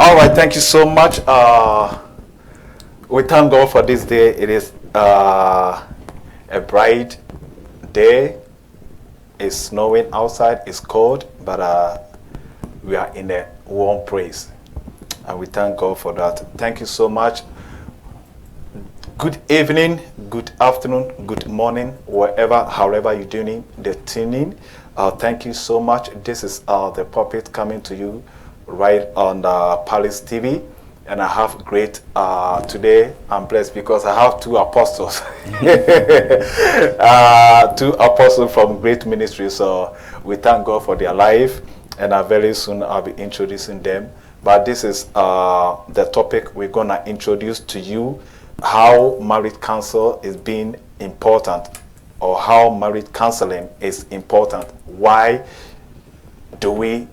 All right, thank you so much. We thank God for this day. It is a bright day. It's snowing outside. It's cold, but we are in a warm place, and we thank God for that. Thank you so much. Good evening, good afternoon, good morning, wherever, however you're doing the tuning. Thank you so much. This is the puppet coming to you right on Palace TV. And I have great, today I'm blessed because I have two apostles. Two apostles from great ministry. So we thank God for their life. And very soon I'll be introducing them. But this is the topic we're going to introduce to you. How marriage counsel is being important, or how marriage counseling is important. Why do we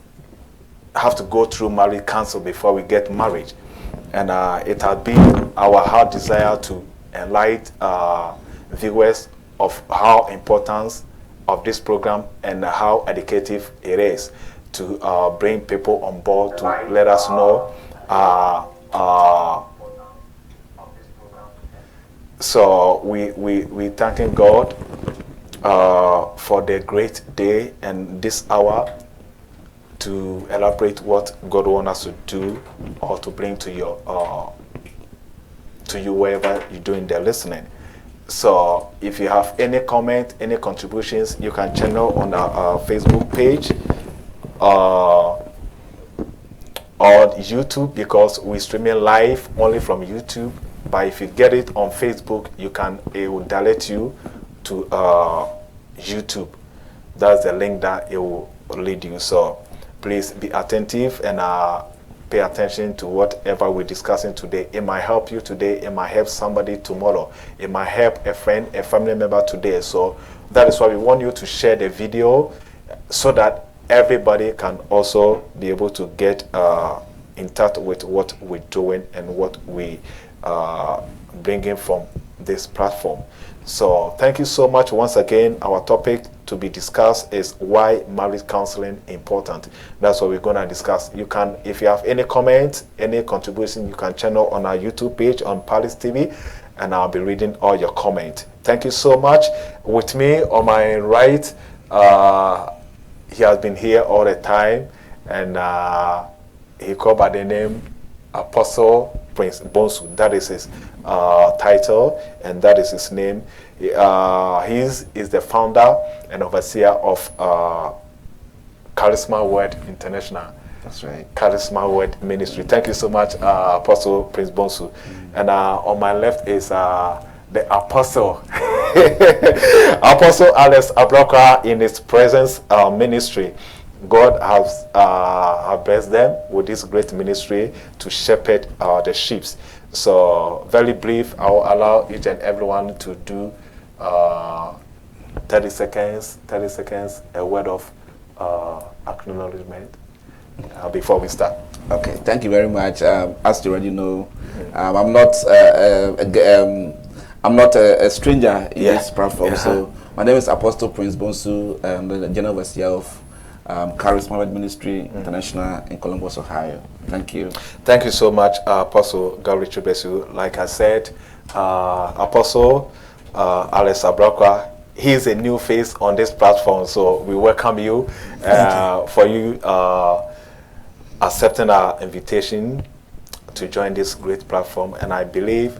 have to go through marriage counsel before we get married? And it has been our heart desire to enlighten viewers of how important of this program and how educative it is to bring people on board to let us know. So we thanking God for the great day and this hour to elaborate what God wants us to do or to bring to you wherever you're doing the listening. So if you have any comment, any contributions, you can channel on our Facebook page or YouTube, because we're streaming live only from YouTube. But if you get it on Facebook, it will direct you to YouTube. That's the link that it will lead you. So please be attentive and pay attention to whatever we're discussing today. It might help you today. It might help somebody tomorrow. It might help a friend, a family member today. So that is why we want you to share the video so that everybody can also be able to get in touch with what we're doing and what we bringing from this platform. So thank you so much once again. Our topic to be discussed is why marriage counseling important. That's what we're going to discuss. You can, if you have any comment, any contribution, you can channel on our YouTube page on Palace TV, and I'll be reading all your comment. Thank you so much. With me on my right, he has been here all the time, and he called by the name Apostle Prince Bonsu. That is his title, and that is his name. He is the founder and overseer of Charisma Word International. That's right. Charisma Word Ministry. Thank you so much, Apostle Prince Bonsu. And on my left is the Apostle, Apostle Alex Abroka, in his presence ministry. God has blessed them with this great ministry to shepherd the sheep. So very brief, I will allow each and everyone to do 30 seconds, a word of acknowledgement before we start. Okay, thank you very much. As you already know, I'm not a stranger in this platform. So my name is Apostle Prince Bonsu. I'm the General Overseer of Charisma Word Ministry International in Columbus, Ohio. Thank you. Thank you so much, Apostle God Richard bless you. Like I said, Apostle Alex Abrakwa, he is a new face on this platform, so we welcome you. For you accepting our invitation to join this great platform, and I believe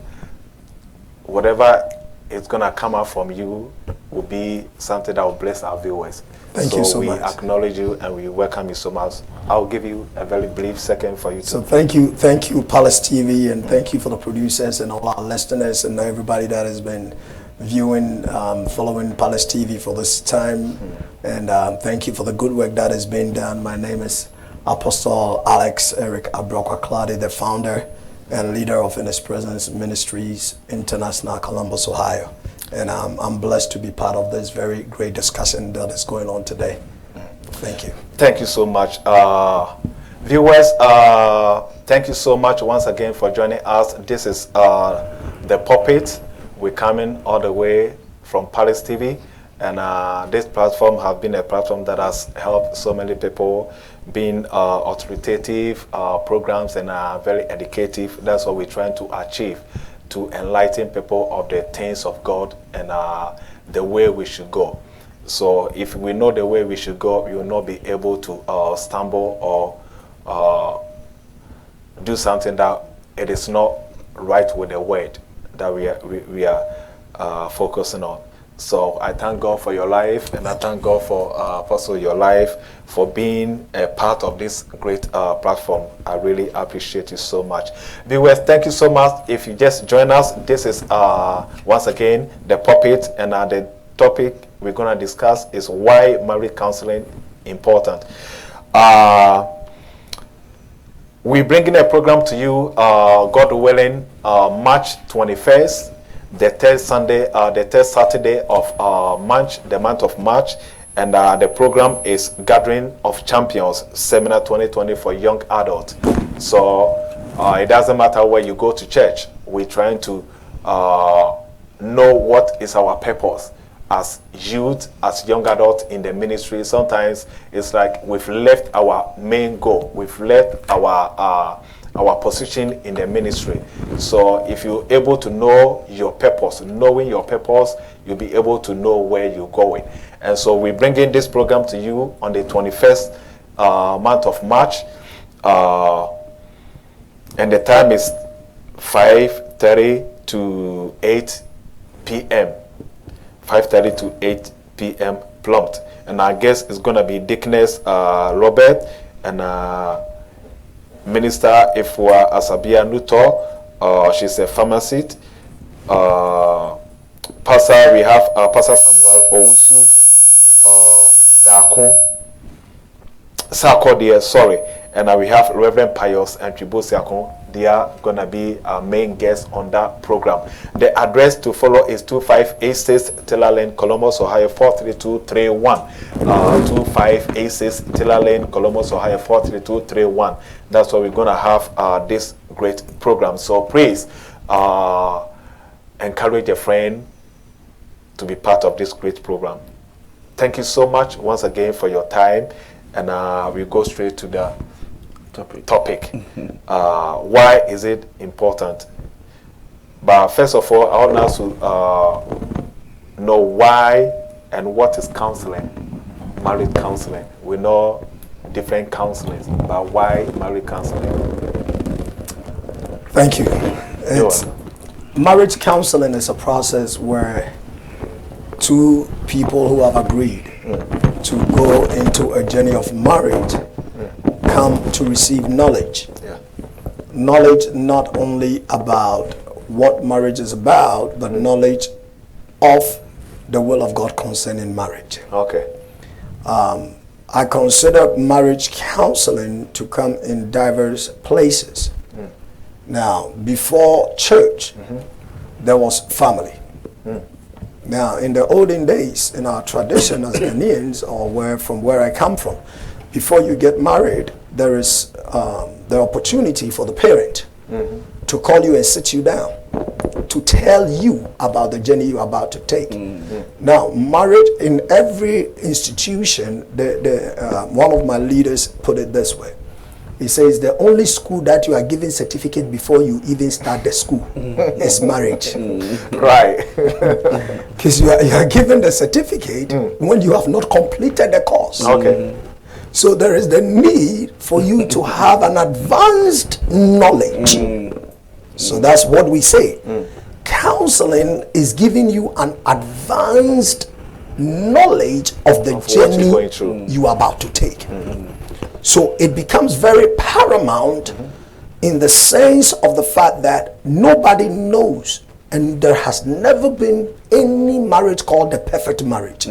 whatever is going to come out from you will be something that will bless our viewers. Thank you so much. We acknowledge you and we welcome you so much. I'll give you a very brief second for you. So thank you, Palace TV, and thank you for the producers and all our listeners and everybody that has been viewing, following Palace TV for this time. And thank you for the good work that has been done. My name is Apostle Alex Eric Abroka-Clade, the founder and leader of In His Presence Ministries International, Columbus, Ohio. And I'm blessed to be part of this very great discussion that is going on today. Thank you. Thank you so much. Viewers, thank you so much once again for joining us. This is The Puppet. We're coming all the way from Palace TV. And this platform has been a platform that has helped so many people being authoritative programs and very educative. That's what we're trying to achieve, to enlighten people of the things of God and the way we should go. So if we know the way we should go, we will not be able to stumble or do something that it is not right with the word that we are focusing on. So I thank God for your life, and I thank God for Apostle, your life, for being a part of this great platform. I really appreciate you so much. Viewers, thank you so much. If you just join us, this is once again the Pulpit, and the topic we're going to discuss is why marriage counseling important. We're bringing a program to you, God willing, March 21st. The third Saturday of March, the month of March, and the program is Gathering of Champions Seminar 2020 for young adults. So it doesn't matter where you go to church. We're trying to know what is our purpose as youth, as young adults in the ministry. Sometimes it's like we've left our main goal. We've left our position in the ministry. So if you're able to know your purpose, knowing your purpose, you'll be able to know where you're going. And so we're bringing this program to you on the 21st month of March. And the time is 5:30 to 8 p.m. 5:30 to 8 p.m. prompt. And our guest is going to be Deaconess Robert and Minister Ifwa Asabia Nuto. She's a pharmacist. Pastor, we have Pastor Samuel Owusu Dakun Sako dear, sorry. And we have Reverend Pius and Tribosiakon. They are going to be our main guests on that program. The address to follow is 2586 Taylor Lane, Columbus, Ohio 43231. 2586 Taylor Lane, Columbus, Ohio 43231. That's where we're going to have this great program. So please encourage a friend to be part of this great program. Thank you so much once again for your time. And we go straight to the topic. Why is it important? But first of all, I want us to know why and what is counseling, marriage counseling. We know different counselings, but why marriage counseling? Thank you. Marriage counseling is a process where two people who have agreed to go into a journey of marriage come to receive knowledge. Knowledge not only about what marriage is about, but knowledge of the will of God concerning marriage. Okay. I consider marriage counseling to come in diverse places. Now, before church, there was family. Now, in the olden days, in our tradition as Ghanaians, or from where I come from, before you get married, there is the opportunity for the parent to call you and sit you down, to tell you about the journey you're about to take. Now, marriage in every institution, one of my leaders put it this way. He says the only school that you are giving certificate before you even start the school is marriage. Right. Because you are given the certificate when you have not completed the course. Okay. So there is the need for you to have an advanced knowledge. So that's what we say. Counseling is giving you an advanced knowledge of the journey you are about to take. So it becomes very paramount in the sense of the fact that nobody knows, and there has never been any marriage called the perfect marriage.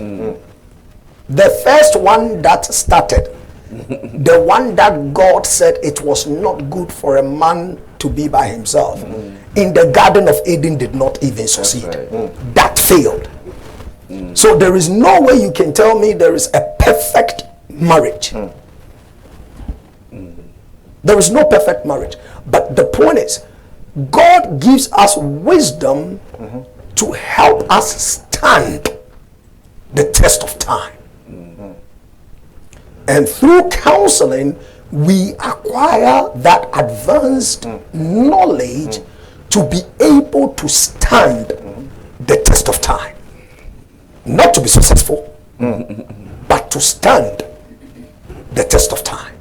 The first one that started, the one that God said it was not good for a man to be by himself, in the Garden of Eden did not even succeed. That failed. So there is no way you can tell me there is a perfect marriage. There is no perfect marriage. But the point is, God gives us wisdom to help us stand the test of time. And through counseling, we acquire that advanced knowledge to be able to stand the test of time. Not to be successful, but to stand the test of time.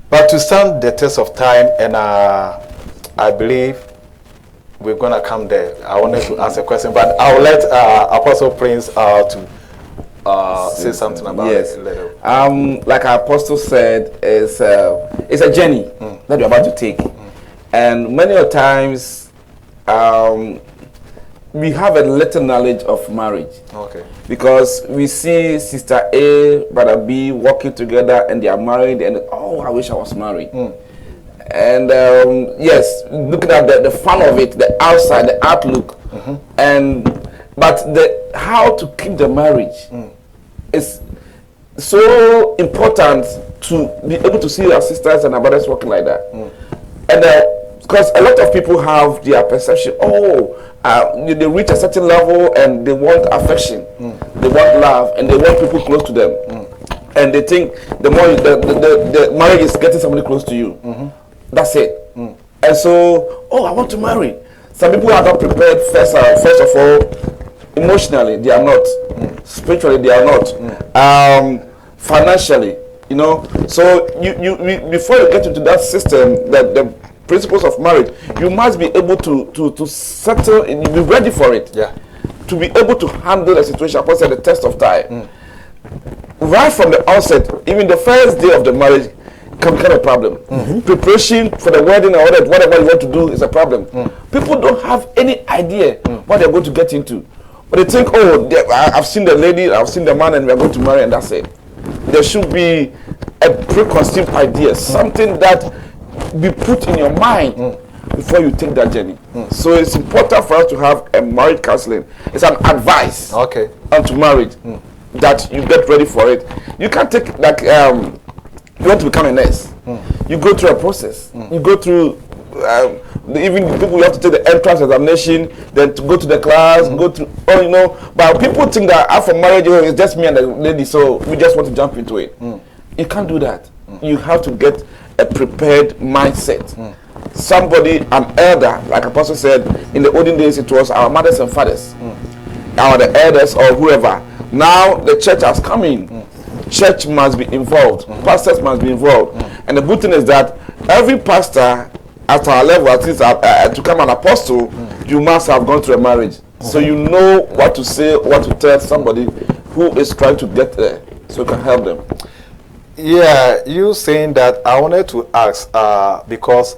But to stand the test of time, and I believe we're going to come there. I wanted to ask a question, but I'll let Apostle Prince to say something about it later. Like our apostle said, it's a journey that you're about to take. And many of times, we have a little knowledge of marriage. Okay. Because we see Sister A, Brother B walking together and they are married, and oh, I wish I was married. And yes, looking at the fun of it, the outside, the outlook, but the how to keep the marriage is so important, to be able to see our sisters and our brothers working like that. And because a lot of people have their perception, they reach a certain level and they want affection, they want love, and they want people close to them. And they think the more the marriage is getting somebody close to you. That's it. And so, I want to marry. Some people are not prepared. First of all, emotionally they are not. Spiritually they are not. Financially, So you before you get into that system, that the principles of marriage, you must be able to settle and be ready for it. Yeah. To be able to handle the situation, upon the test of time. Right from the outset, even the first day of the marriage can become a problem. Preparation for the wedding or whatever you want to do is a problem. People don't have any idea what they're going to get into. But they think, I've seen the lady, I've seen the man, and we're going to marry, and that's it. There should be a preconceived idea, something that be put in your mind before you take that journey. So it's important for us to have a marriage counseling. It's an advice onto marriage that you get ready for it. You can't take, like, you want to become a nurse. You go through a process. You go through, even people, you have to take the entrance examination, then to go to the class, go through, but people think that after marriage, it's just me and the lady, so we just want to jump into it. You can't do that. You have to get a prepared mindset. Somebody, an elder, like Apostle said, in the olden days, it was our mothers and fathers, the elders or whoever. Now the church has come in. Church must be involved. Pastors must be involved. And the good thing is that every pastor at our level, at least to become an apostle, you must have gone through a marriage. So you know what to say, what to tell somebody who is trying to get there, so you can help them. Yeah, you saying that, I wanted to ask, because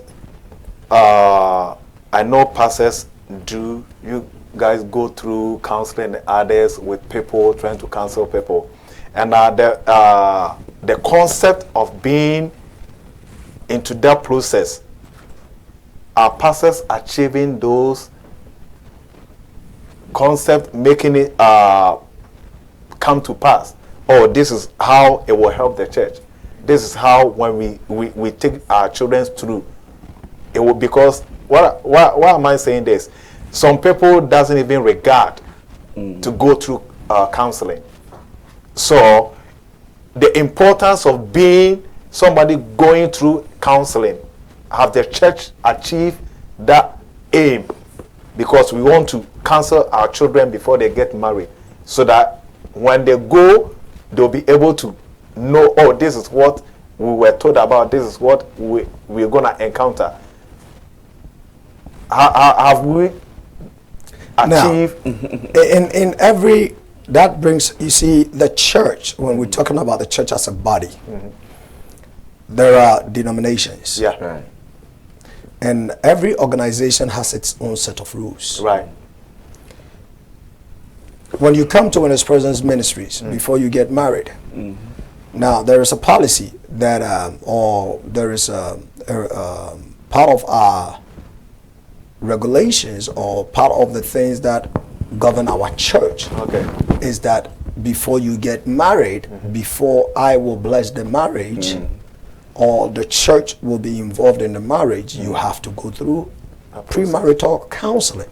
I know pastors do, you guys go through counseling others with people, trying to counsel people. And the concept of being into that process, are pastors achieving those concepts, making it come to pass? Oh, this is how it will help the church. This is how, when we take our children through, it will, because why am I saying this? Some people doesn't even regard to go through counseling. So the importance of being somebody going through counseling, have the church achieved that aim? Because we want to counsel our children before they get married, so that when they go, they'll be able to know, oh, this is what we were told about, this is what we're going to encounter. Have we achieved? Now, in every, that brings, you see, the church, when we're talking about the church as a body, there are denominations. Yeah. Right. And every organization has its own set of rules. Right. When you come to His Presence Ministries, before you get married, now there is a policy that, or there is a part of our regulations, or part of the things that govern our church, is that before you get married, before I will bless the marriage, or the church will be involved in the marriage, you have to go through premarital counseling.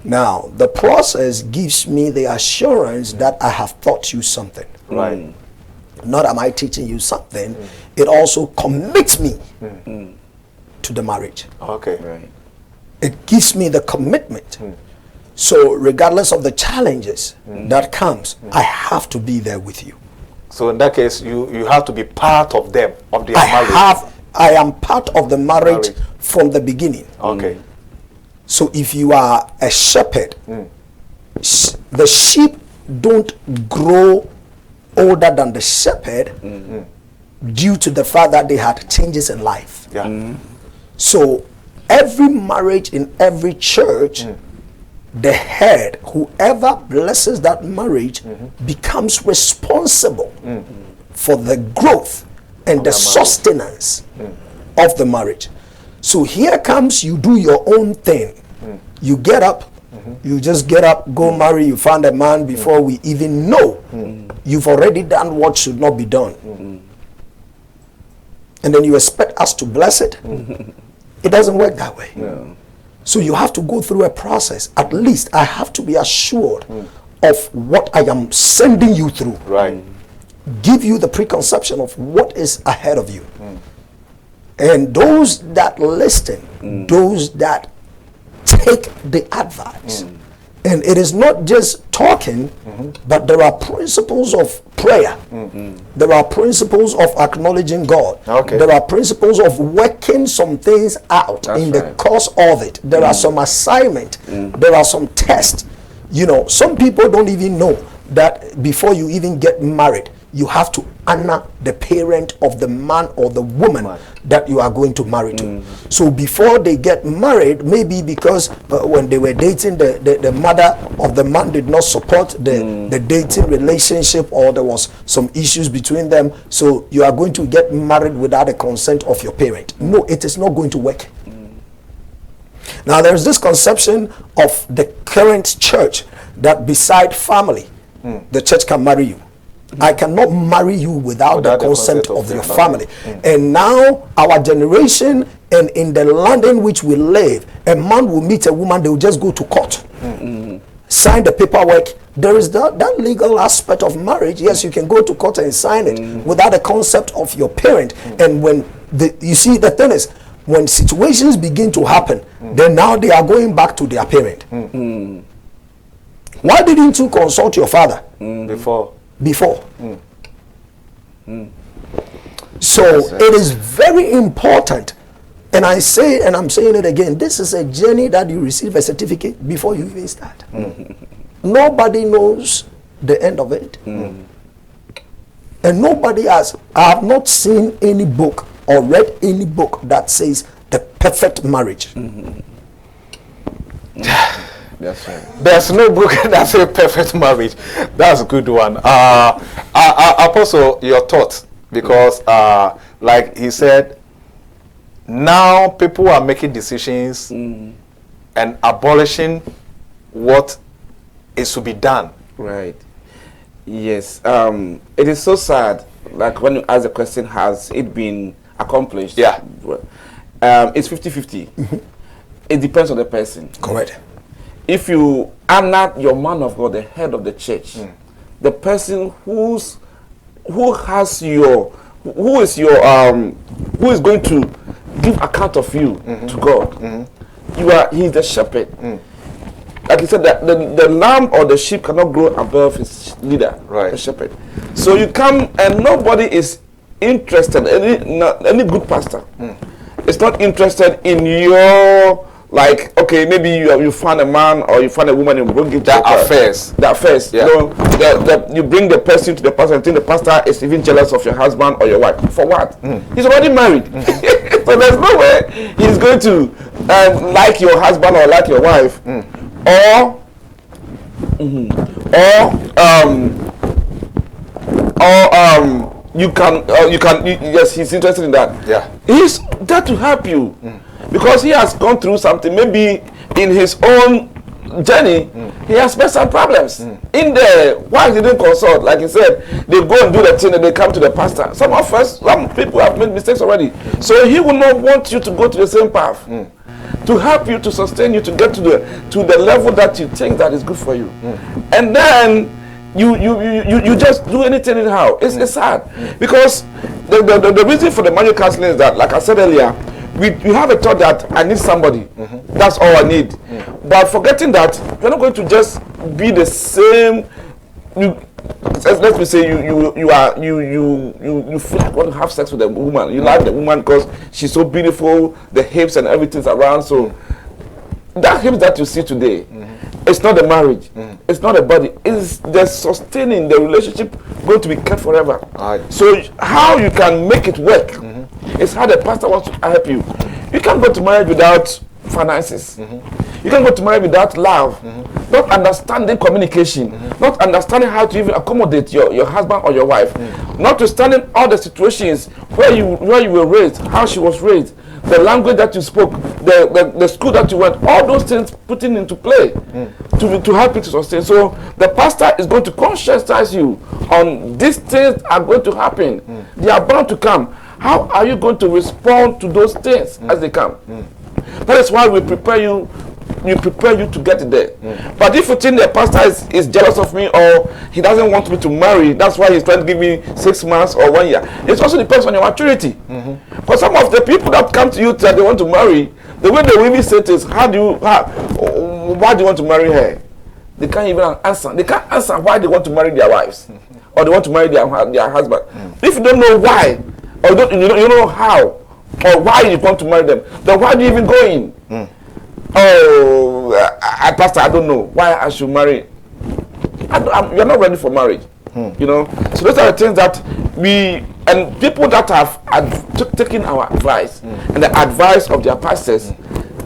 Now, the process gives me the assurance that I have taught you something. Right. not am I teaching you something, it also commits me to the marriage. Okay. Right. It gives me the commitment. So regardless of the challenges that comes, I have to be there with you. So in that case, you have to be part of them, of their marriage. I am part of the marriage from the beginning. Okay. So if you are a shepherd, the sheep don't grow older than the shepherd due to the fact that they had changes in life. Yeah. So every marriage in every church, the head, whoever blesses that marriage, becomes responsible for the growth and the sustenance of the marriage. So here comes, you do your own thing. You get up, you just get up, go marry, you find a man before we even know. You've already done what should not be done. And then you expect us to bless it? It doesn't work that way. No. So you have to go through a process. At least I have to be assured of what I am sending you through. Right. Give you the preconception of what is ahead of you. And those that listen, those that take the advice. And it is not just talking, but there are principles of prayer. There are principles of acknowledging God. Okay. There are principles of working some things out. That's in the right. course of it. There are some assignment. There are some tests. You know, some people don't even know that before you even get married, you have to honor the parent of the man or the woman that you are going to marry to. So before they get married, maybe because when they were dating, the mother of the man did not support the dating relationship, or there was some issues between them, so you are going to get married without the consent of your parent. No, it is not going to work. Now there is this conception of the current church that beside family, the church can marry you. I cannot marry you without the consent of your family. And now our generation, and in the land in which we live, a man will meet a woman, they will just go to court, sign the paperwork. There is that legal aspect of marriage. Yes, you can go to court and sign it without the consent of your parent. And when you see, the thing is, when situations begin to happen, then now they are going back to their parent. Why didn't you consult your father before? So it is very important, and I say, and I'm saying it again, this is a journey that you receive a certificate before you even start. Nobody knows the end of it, and nobody I have not seen any book or read any book that says the perfect marriage. That's right. There's no book that says perfect marriage. That's a good one. Apostle, your thoughts, because like he said, now people are making decisions and abolishing what is to be done. Right. Yes. It is so sad. Like when you ask the question, has it been accomplished? Yeah. It's 50-50. It depends on the person. Correct. If you honor your man of God, the head of the church, the person who is going to give account of you to God, he's the shepherd. Like he said, that the lamb or the sheep cannot grow above his leader, right, the shepherd. So you come and nobody is interested, any good pastor is not interested in your, like, okay, maybe you find a man or you find a woman and bring it that affairs. Yeah. You know, you bring the person to the pastor and think the pastor is even jealous of your husband or your wife. For what? He's already married. So there's no way he's going to like your husband or like your wife. Yes, he's interested in that. Yeah. He's there to help you. Because he has gone through something, maybe in his own journey, he has met some problems. In there, why he didn't consult? Like he said, they go and do the thing and they come to the pastor. Some people have made mistakes already. So he will not want you to go to the same path. To help you, to sustain you, to get to the level that you think that is good for you. And then you just do anything anyhow. It's sad because the reason for the marriage counseling is that, like I said earlier, we have a thought that I need somebody. That's all I need. But forgetting that you're not going to just be the same. Let me say you feel like want to have sex with a woman. You like the woman because she's so beautiful, the hips and everything's around. So that hips that you see today, it's not the marriage, it's not the body, it's the sustaining the relationship going to be kept forever. So how you can make it work is how the pastor wants to help you. You can't go to marriage without finances. You can't go to marriage without love, not understanding communication, not understanding how to even accommodate your husband or your wife, not understanding all the situations where you were raised, how she was raised, the language that you spoke, the school that you went, all those things putting into play to help you to sustain. So the pastor is going to conscientize you on these things are going to happen. They are bound to come. How are you going to respond to those things as they come? That is why we prepare you. We prepare you to get there. But if you think the pastor is jealous of me or he doesn't want me to marry, that's why he's trying to give me 6 months or 1 year. It also depends on your maturity. Because some of the people that come to you that they want to marry, the way they really say it is, why do you want to marry her? They can't even answer. They can't answer why they want to marry their wives or they want to marry their husband. If you don't know why, or you don't know how, or why you want to marry them, then why do you even go in? Pastor, I don't know why I should marry. You're not ready for marriage. You know, so those are the things that and people that have taken our advice and the advice of their pastors,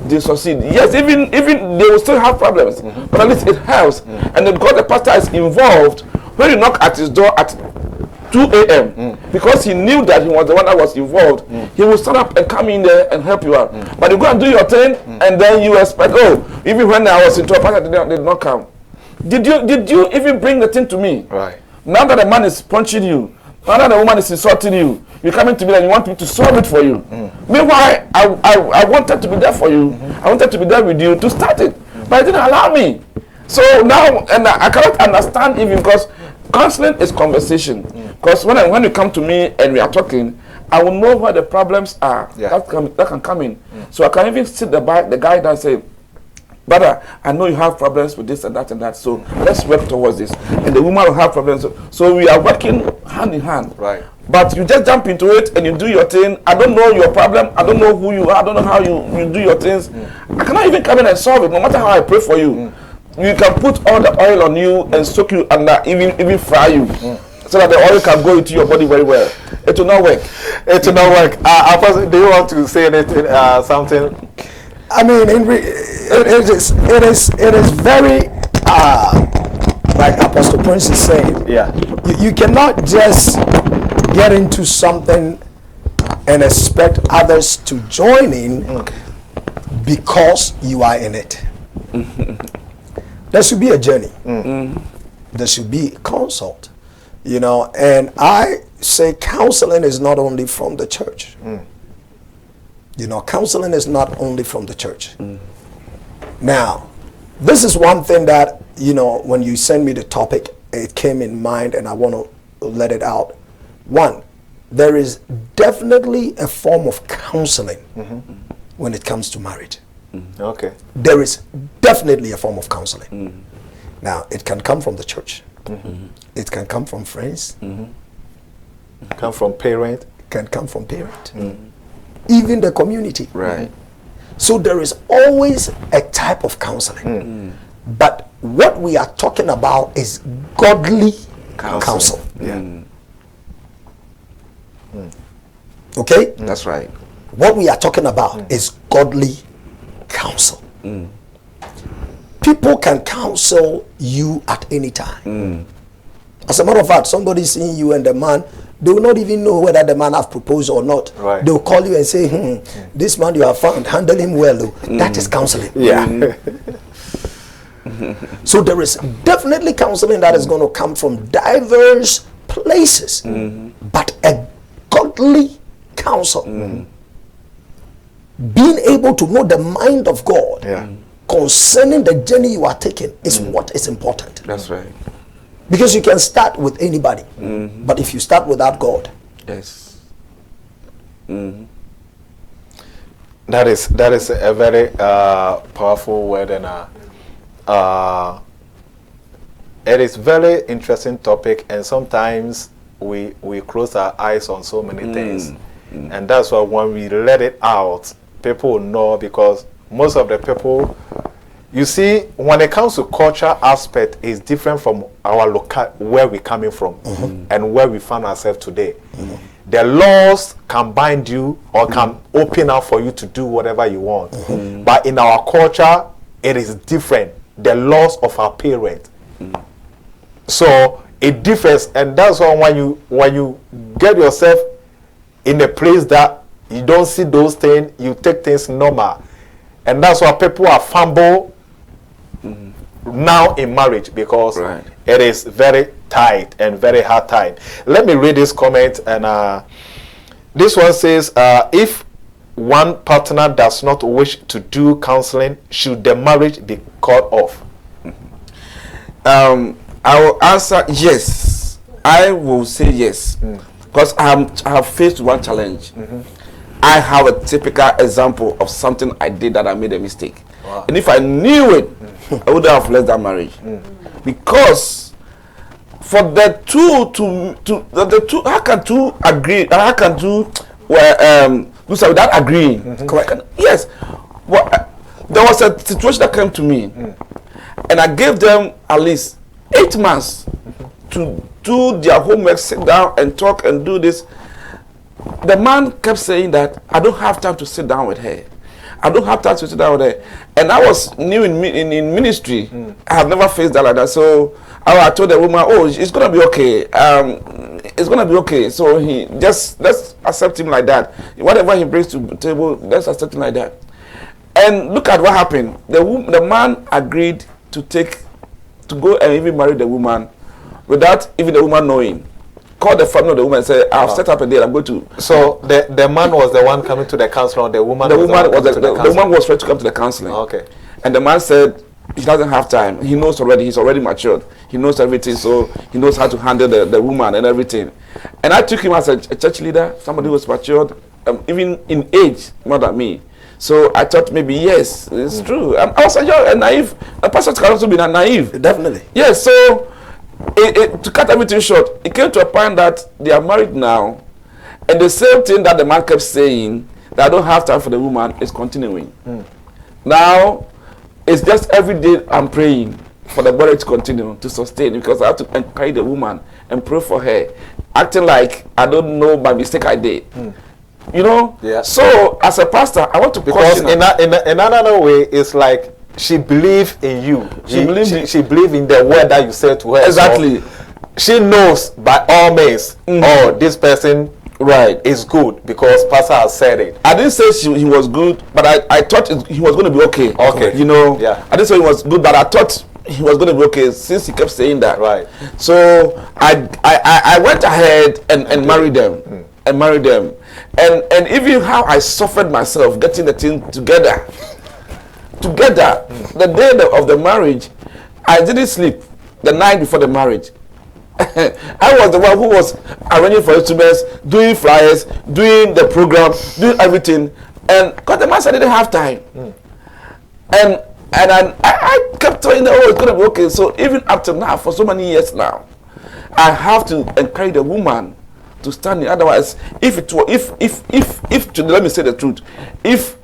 they succeed. Yes, even they will still have problems, but at least it helps. And then because the pastor is involved, when you knock at his door at 2 a.m. because he knew that he was the one that was involved, he will stand up and come in there and help you out. But you go and do your thing, and then you expect, even when I was in trouble, pastor did not come. Did you even bring the thing to me? Right. Now that the man is punching you, now that the woman is insulting you, you're coming to me and you want me to solve it for you. Meanwhile, I wanted to be there for you. I wanted to be there with you to start it, but it didn't allow me. So now, and I cannot understand even because counseling is conversation. Because when you come to me and we are talking, I will know where the problems are that can come in. So I can even sit the guy and say, brother, I know you have problems with this and that, so let's work towards this. And the woman will have problems. So we are working hand in hand. Right. But you just jump into it and you do your thing. I don't know your problem. I don't know who you are. I don't know how you do your things. I cannot even come in and solve it, no matter how I pray for you. You can put all the oil on you and soak you and even fry you. So that the oil can go into your body very well. It will not work. It will not work. Do you want to say anything? Something? I mean, it is very like Apostle Prince is saying. Yeah. You cannot just get into something and expect others to join in because you are in it. There should be a journey. There should be consult. You know, and I say counseling is not only from the church. You know, counseling is not only from the church. Now, this is one thing that, you know, when you send me the topic, it came in mind and I want to let it out. One, there is definitely a form of counseling when it comes to marriage. Okay. There is definitely a form of counseling. Now, it can come from the church. It can come from friends. Come from parent. Can come from parent. Even the community. Right. So there is always a type of counseling. But what we are talking about is godly counsel. Okay? That's right. What we are talking about is godly counsel. People can counsel you at any time. As a matter of fact, somebody seeing you and the man, they will not even know whether the man have proposed or not. Right. They will call you and say, this man you have found, handle him well. That is counseling. Yeah. So there is definitely counseling that is going to come from diverse places. But a godly counsel, being able to know the mind of God concerning the journey you are taking is what is important. That's right. Because you can start with anybody, but if you start without God, yes. That is a very powerful word, and it is very interesting topic, and sometimes we close our eyes on so many things, and that's why when we let it out, people will know, because most of the people, you see, when it comes to culture aspect, is different from our local, where we're coming from, and where we find ourselves today. The laws can bind you or can open up for you to do whatever you want. But in our culture, it is different. The laws of our parents. So it differs, and that's why when you get yourself in a place that you don't see those things, you take things normal. And that's why people are fumble now in marriage, because it is very tight and very hard tight. Let me read this comment, and this one says, if one partner does not wish to do counseling, should the marriage be cut off? I will answer yes. I will say yes, because I have faced one challenge. I have a typical example of something I did that I made a mistake. Wow. And if I knew it, I would have left that marriage. Because for the two, how can two agree? How can two do so without agreeing? Correct. Yes. Well, there was a situation that came to me, and I gave them at least 8 months to do their homework, sit down and talk and do this. The man kept saying that I don't have time to sit down with her. I don't have time to sit down with her. And I was new in ministry. I have never faced that like that. So I told the woman, oh, it's going to be okay. It's going to be okay. So let's accept him like that. Whatever he brings to the table, let's accept him like that. And look at what happened. The man agreed to go and even marry the woman without even the woman knowing. Called the family of the woman and said, I've set up a date, I'm going to. So the man was the one coming to the counseling, or the woman the woman was ready to come to the counseling. Okay. And the man said he doesn't have time. He knows already, he's already matured. He knows everything, so he knows how to handle the woman and everything. And I took him as a church leader, somebody who was matured, even in age, more than me. So I thought maybe, yes, it's true. I was young and naive. A pastor can also be naive. Definitely. Yes, so to cut everything short, it came to a point that they are married now, and the same thing that the man kept saying, that I don't have time for the woman, is continuing. Now, it's just every day I'm praying for the body to continue, to sustain, because I have to encourage the woman and pray for her, acting like I don't know by mistake I did. You know? Yeah. So, as a pastor, I want to because in another way, it's like she believed in you. She believed in the word that you said to her. Exactly. So she knows by all means, oh, this person is good because pastor has said it. I didn't say he was good, but I thought he was going to be okay. Okay. You know? Yeah. I didn't say he was good, but I thought he was going to be okay since he kept saying that. Right. So I went ahead and married them. And married them. And even how I suffered myself getting the thing together. The day of the marriage, I didn't sleep the night before the marriage. I was the one who was arranging for instruments, doing flyers, doing the program, doing everything. And because the man said I didn't have time. And I kept telling them, oh, it's going to be okay. So even up to now, for so many years now, I have to encourage the woman to stand in. Otherwise, let me say the truth, if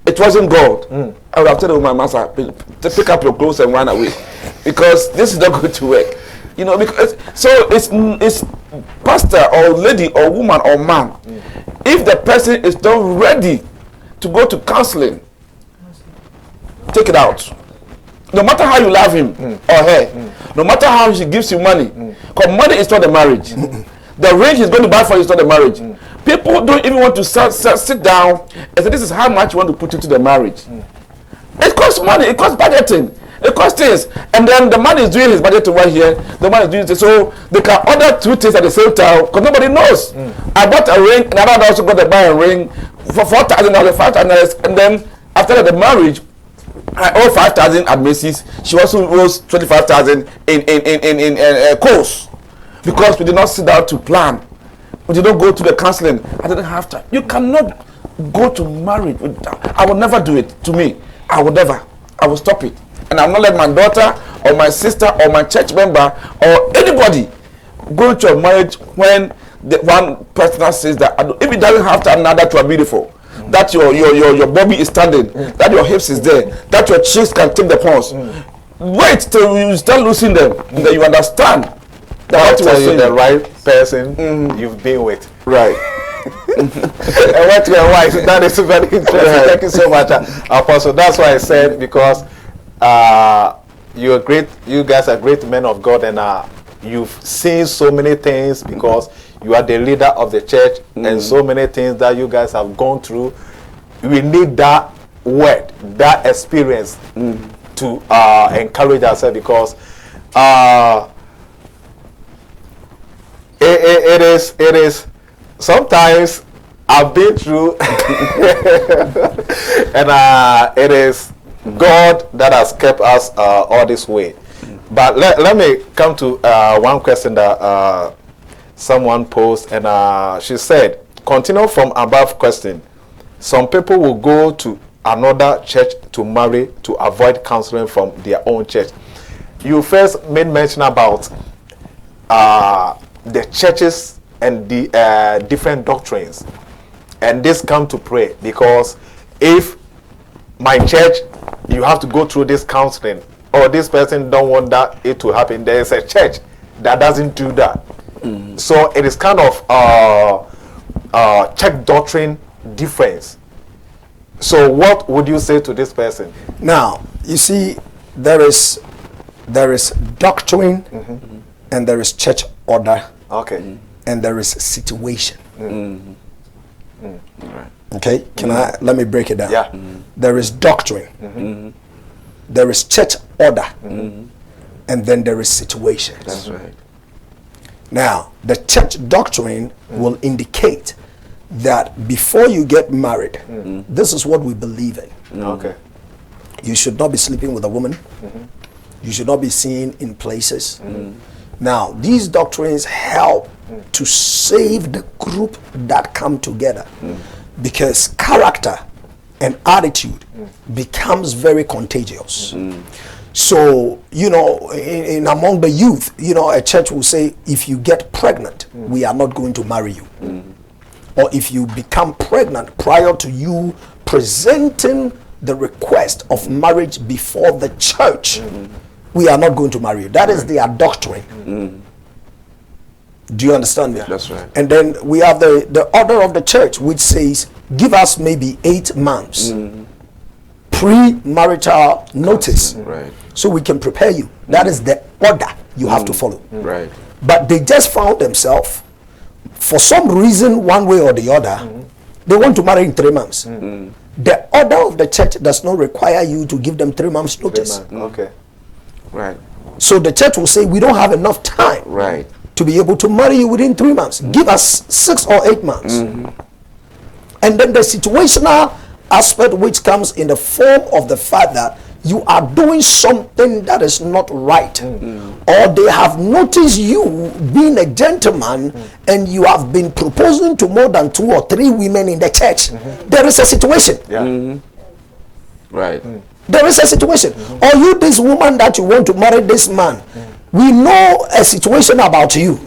it wasn't God, I would have told the woman, master, pick up your clothes and run away, because this is not going to work. You know, because so it's pastor or lady or woman or man. If the person is not ready to go to counseling, take it out. No matter how you love him or her, no matter how she gives you money, because money is not the marriage. The ring he's going to buy for you is not the marriage. People don't even want to sit down and say, this is how much you want to put into the marriage. It costs money, it costs budgeting, it costs things. And then the man is doing his budgeting right here, the man is doing this. So they can order 2 things at the same time because nobody knows. I bought a ring, and I also got to buy a ring for $4,000, $5,000, and then after the marriage, I owe 5,000 at Macy's. She also owes 25,000 in course, because we did not sit down to plan. We did not go to the counseling. I didn't have time. You cannot go to marriage with that. I will never do it. To me, I will never. I will stop it, and I'm not let my daughter or my sister or my church member or anybody go to a marriage when the one person says that if it doesn't have time now that you are beautiful, that your body is standing, that your hips is there, that your cheeks can take the pulse. Wait till you start losing them, and then you understand that what you the right person you've been with. Right. And what your wife, that is very interesting. Thank you so much, Apostle. That's why I said, because you guys are great men of God, and you've seen so many things, because you are the leader of the church, and so many things that you guys have gone through. We need that word, that experience to encourage ourselves, because it is sometimes I've been through and it is God that has kept us all this way. But let me come to one question that someone posed, and she said, continue from above question. Some people will go to another church to marry to avoid counseling from their own church. You first made mention about the churches and the different doctrines, and this come to play, because if my church, you have to go through this counseling, or this person don't want that it to happen, there is a church that doesn't do that. So it is kind of church doctrine difference. So what would you say to this person? Now, you see, there is doctrine, and there is church order, Okay. and there is situation. Right. Okay, let me break it down. Yeah. There is doctrine, there is church order, and then there is situation. That's right. Now, the church doctrine will indicate that before you get married, this is what we believe in. Okay. You should not be sleeping with a woman. You should not be seen in places. Now, these doctrines help to save the group that come together, because character and attitude becomes very contagious. So, in among the youth, a church will say, if you get pregnant, we are not going to marry you. Or if you become pregnant prior to you presenting the request of marriage before the church, we are not going to marry you. That is their doctrine. Do you understand me? That's right. And then we have the order of the church, which says, give us maybe 8 months pre-marital notice, Right. so we can prepare you. That is the order you have to follow. Right. But they just found themselves, for some reason, one way or the other, they want to marry in 3 months. The order of the church does not require you to give them 3 months notice. Okay. Right. So the church will say, we don't have enough time Right. to be able to marry you within 3 months. Give us 6 or 8 months. And then the situational aspect, which comes in the form of the fact that you are doing something that is not right, or they have noticed you being a gentleman and you have been proposing to more than 2 or 3 women in the church. There is a situation. Yeah. Right. There is a situation. Or you, this woman that you want to marry this man, we know a situation about you.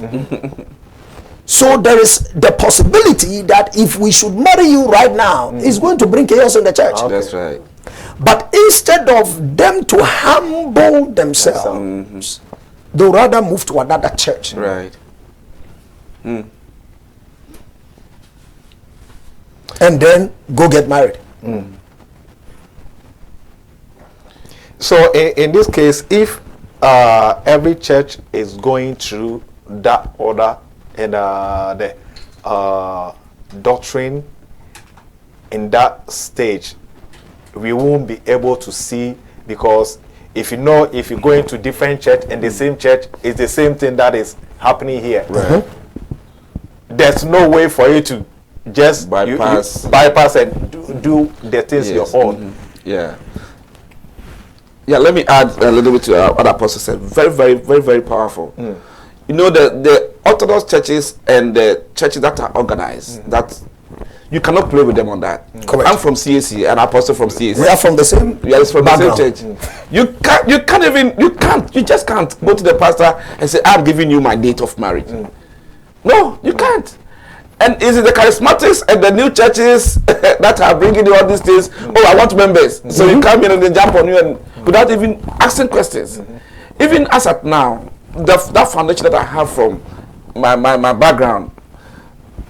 So there is the possibility that if we should marry you right now, it's going to bring chaos in the church. Okay. That's right. But instead of them to humble themselves, they'll rather move to another church. Right. And then go get married. So in this case, if every church is going through that order and the doctrine in that stage, we won't be able to see, because if you go into different church and the same church is the same thing that is happening here, there's no way for you to just Bypass. bypass and do the things your own. Yeah. Yeah, let me add a little bit to what Apostle said. Very, very, very, very powerful. You know, the Orthodox churches and the churches that are organized, that you cannot play with them on that. Correct. I'm from CAC, and Apostle from CAC. We are from the same from background. the same church. You just can't go to the pastor and say, I'm giving you my date of marriage. No, you can't. And is it the charismatics and the new churches that are bringing you all these things? Oh, I want members. So you come in and they jump on you and without even asking questions. Even as at now, that foundation that I have from my background,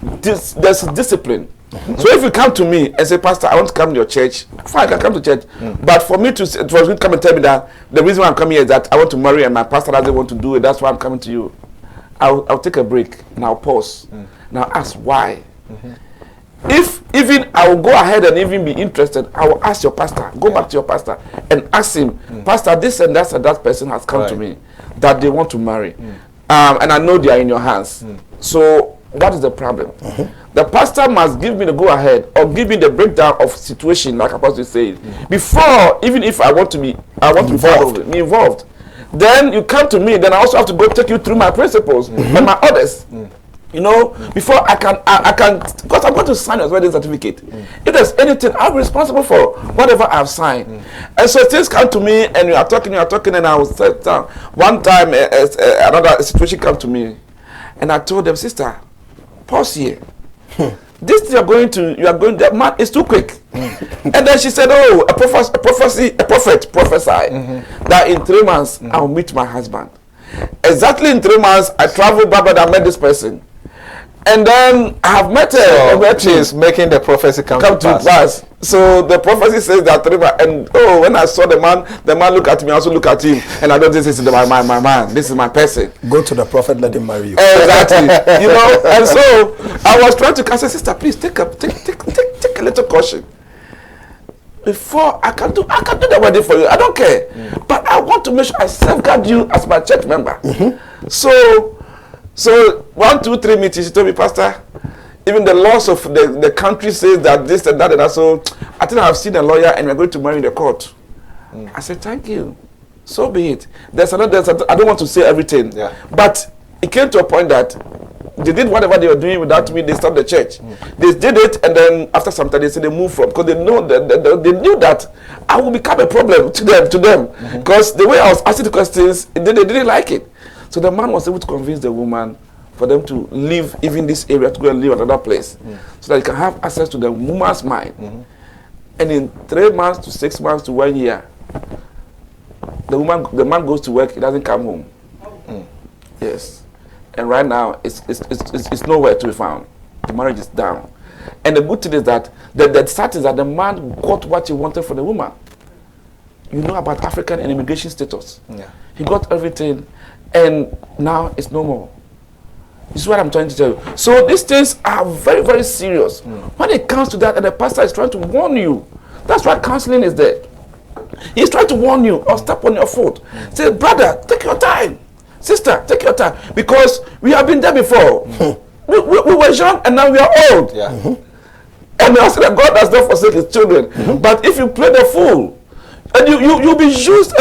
there's discipline. So if you come to me and say, Pastor, I want to come to your church, fine, I can come to church. But for me to come and tell me that the reason why I'm coming here is that I want to marry and my pastor doesn't want to do it, that's why I'm coming to you. I'll take a break and I'll pause. Now ask why. If even I will go ahead and even be interested, I will ask your pastor, go back to your pastor and ask him, Pastor, this and that person has come to me that they want to marry. And I know they are in your hands. So what is the problem? The pastor must give me the go ahead or give me the breakdown of situation, like Apostle said, before, even if I want to be involved. Then you come to me, then I also have to go take you through my principles and my orders. You know, before I can, because I'm going to sign your wedding certificate. If there's anything, I'm responsible for whatever I've signed. And so things come to me, and you are talking, and I will sit down. One time, another situation came to me, and I told them, sister, pause here. This you are going, that man is too quick. And then she said, oh, a prophet prophesied that in 3 months I will meet my husband. Exactly in 3 months, I traveled back and I met this person. And then I have met her. She is making the prophecy come to pass. So the prophecy says that 3 months, and when I saw the man look at me, I also look at him, and I know this is my man, this is my person. Go to the prophet, let him marry you. Exactly. You know, and so I was trying to say, sister, please take a little caution. Before I can do the wedding for you. I don't care. But I want to make sure I safeguard you as my church member. So 1, 2, 3 meetings, she told me, Pastor, even the laws of the country says that this and that and that. So I think I've seen a lawyer and we're going to marry in the court. I said, thank you. So be it. I don't want to say everything. Yeah. But it came to a point that they did whatever they were doing without me. They stopped the church. They did it, and then after some time they said they moved from, because they knew that I would become a problem to them. Because the way I was asking the questions, they didn't like it. So the man was able to convince the woman for them to leave even this area to go and live another place, so that you can have access to the woman's mind. And in 3 months to 6 months to 1 year, the man goes to work. He doesn't come home. Yes. And right now, it's nowhere to be found. The marriage is down. And the good thing is that the sad is that the man got what he wanted for the woman. You know about African and immigration status. Yeah. He got everything, and now it's no more. This is what I'm trying to tell you. So these things are very, very serious. When it comes to that, and the pastor is trying to warn you, that's why counseling is there. He's trying to warn you or step on your foot. Say, brother, take your time. Sister, take your time, because we have been there before. we were young and now we are old. Yeah. And I said that God does not forsake his children. But if you play the fool, and you'll be used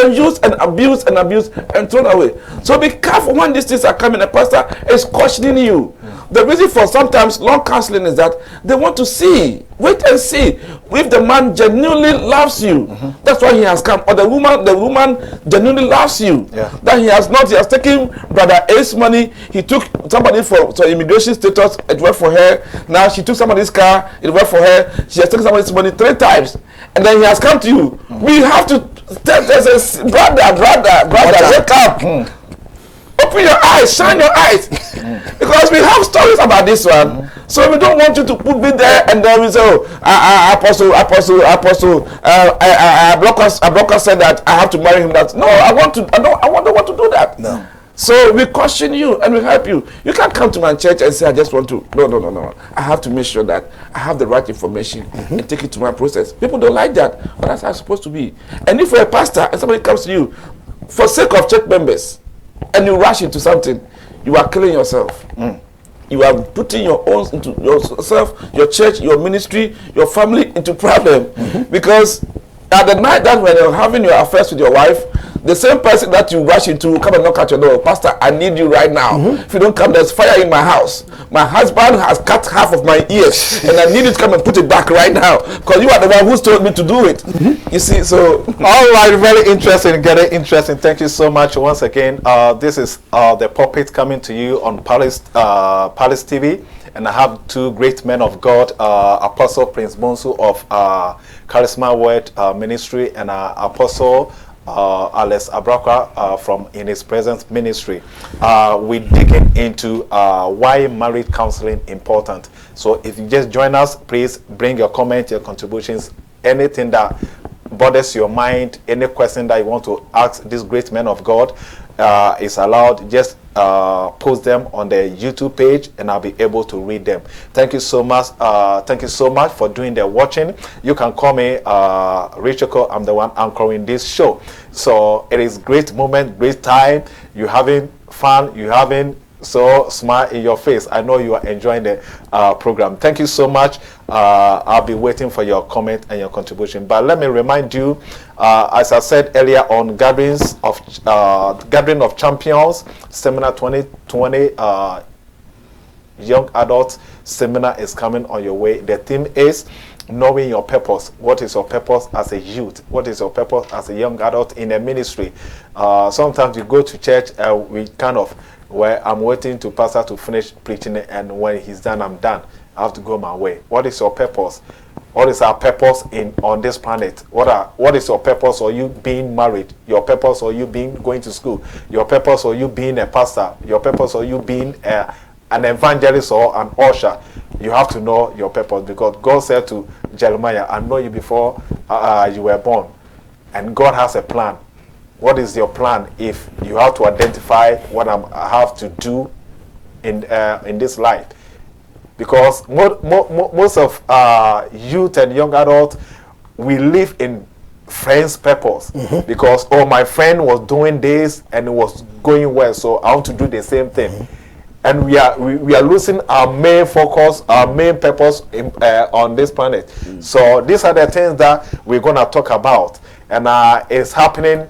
and abused and thrown away. So be careful when these things are coming. The pastor is cautioning you. The reason for sometimes long counseling is that they want to see, wait and see if the man genuinely loves you. That's why he has come. Or the woman genuinely loves you. Yeah. That he has taken Brother A's money. He took somebody for immigration status, it worked for her. Now she took somebody's car, it worked for her. She has taken somebody's money 3 times. And then he has come to you. We have to tell brother, wake up. Open your eyes, shine your eyes. Because we have stories about this one. So we don't want you to put me there and then we say, Apostle, Blocker said that I have to marry him. That no, I don't want to do that. No. So we caution you and we help you. You can't come to my church and say, I just want to. No. I have to make sure that I have the right information and take it to my process. People don't like that, but that's how it's supposed to be. And if you're a pastor and somebody comes to you for sake of church members and you rush into something, you are killing yourself. You are putting your own into yourself, your church, your ministry, your family into problem. Because at the night that when you're having your affairs with your wife, the same person that you rush into will come and knock at your door. Pastor, I need you right now. If you don't come, there's fire in my house. My husband has cut half of my ears, and I need you to come and put it back right now, because you are the one who's told me to do it. You see, so all right, very interesting, getting interesting. Thank you so much once again. This is the Pulpit coming to you on Palace TV, and I have two great men of God, Apostle Prince Bonsu of Charisma Word Ministry, and Apostle Alex Abraka from In His Presence Ministry. We digging into why marriage counseling important. So if you just join us, please bring your comments, your contributions, anything that bothers your mind, any question that you want to ask this great man of God is allowed. Just post them on the YouTube page, and I'll be able to read them. Thank you so much. Thank you so much for doing the watching. You can call me Richoko. I'm the one anchoring this show. So it is great moment, great time. You having fun. You having so smile in your face. I know you are enjoying the program. Thank you so much. I'll be waiting for your comment and your contribution. But let me remind you, as I said earlier, on Gathering of Champions Seminar 2020, Young Adults Seminar is coming on your way. The theme is knowing your purpose. What is your purpose as a youth? What is your purpose as a young adult in a ministry? Sometimes you go to church, we kind of, where I'm waiting to pastor to finish preaching, and when he's done, I'm done. I have to go my way. What is your purpose? What is our purpose on this planet? What is your purpose? Or you being married? Your purpose? Or you being going to school? Your purpose? Or you being a pastor? Your purpose? Or you being an evangelist or an usher? You have to know your purpose, because God said to Jeremiah, I know you before you were born, and God has a plan. What is your plan? If you have to identify what I have to do in this life, because most of youth and young adults, we live in friends' purpose, because my friend was doing this and it was going well, so I want to do the same thing. And we are losing our main focus, our main purpose on this planet. So these are the things that we're going to talk about, and it's happening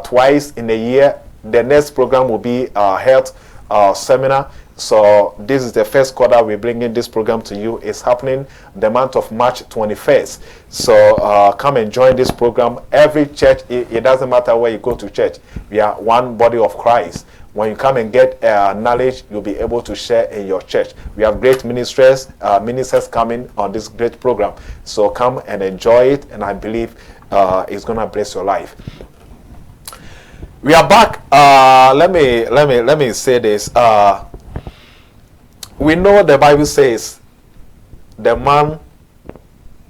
twice in a year. The next program will be a health seminar. So this is the first quarter we're bringing this program to you. It's happening the month of March 21st. So come and join this program. Every church, it doesn't matter where you go to church. We are one body of Christ. When you come and get knowledge, you'll be able to share in your church. We have great ministers coming on this great program. So come and enjoy it, and I believe it's gonna bless your life. We are back. Let me say this. We know the Bible says the man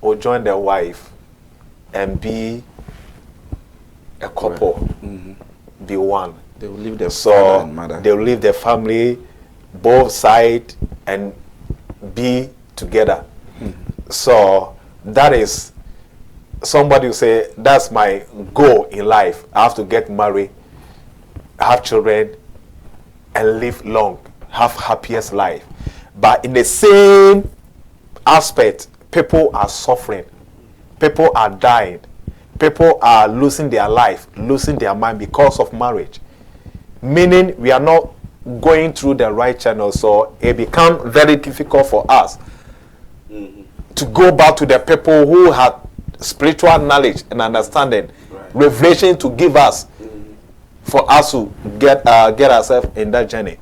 will join the wife and be a couple, be one. They will leave their father and mother. They will leave their family, both sides, and be together. So that is, somebody will say, that's my goal in life. I have to get married, have children, and live long, have happiest life. But in the same aspect, people are suffering. People are dying. People are losing their life, losing their mind because of marriage. Meaning we are not going through the right channel, so it becomes very difficult for us to go back to the people who had spiritual knowledge and understanding, revelation to give us, for us to get ourselves in that journey.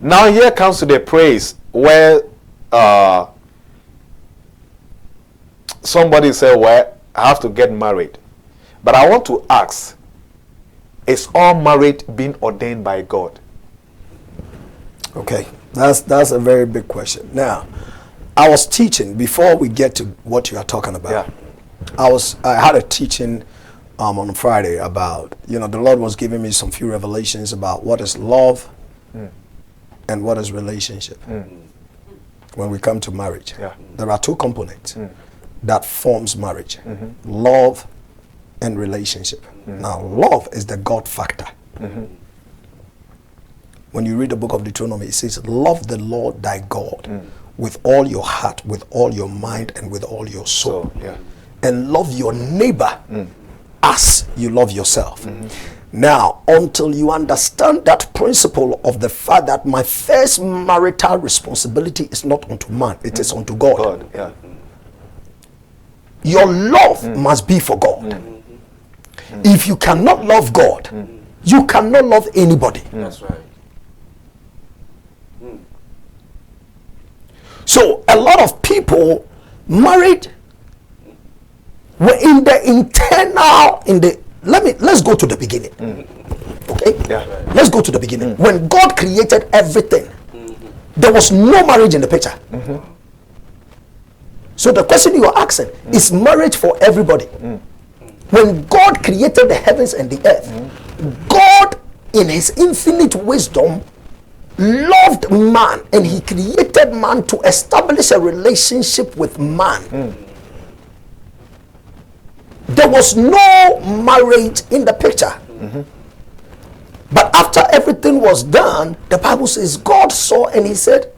Now here comes to the praise where somebody said, well, I have to get married. But I want to ask, is all marriage being ordained by God? Okay, that's a very big question. Now, I was teaching, before we get to what you are talking about, I had a teaching on Friday about, the Lord was giving me some few revelations about what is love and what is relationship. When we come to marriage, there are two components that forms marriage: love and relationship. Now, love is the God factor. When you read the book of Deuteronomy, it says, love the Lord thy God with all your heart, with all your mind, and with all your soul. and love your neighbor as you love yourself. Now, until you understand that principle of the fact that my first marital responsibility is not unto man, it is unto God. Yeah. Your love must be for God. If you cannot love God, you cannot love anybody. That's right. So a lot of people married were in the internal, let's go to the beginning. Okay? Yeah. Let's go to the beginning. When God created everything, there was no marriage in the picture. So the question you are asking is marriage for everybody. When God created the heavens and the earth, God in his infinite wisdom loved man, and he created man to establish a relationship with man. There was no marriage in the picture. But after everything was done, the Bible says God saw and he said,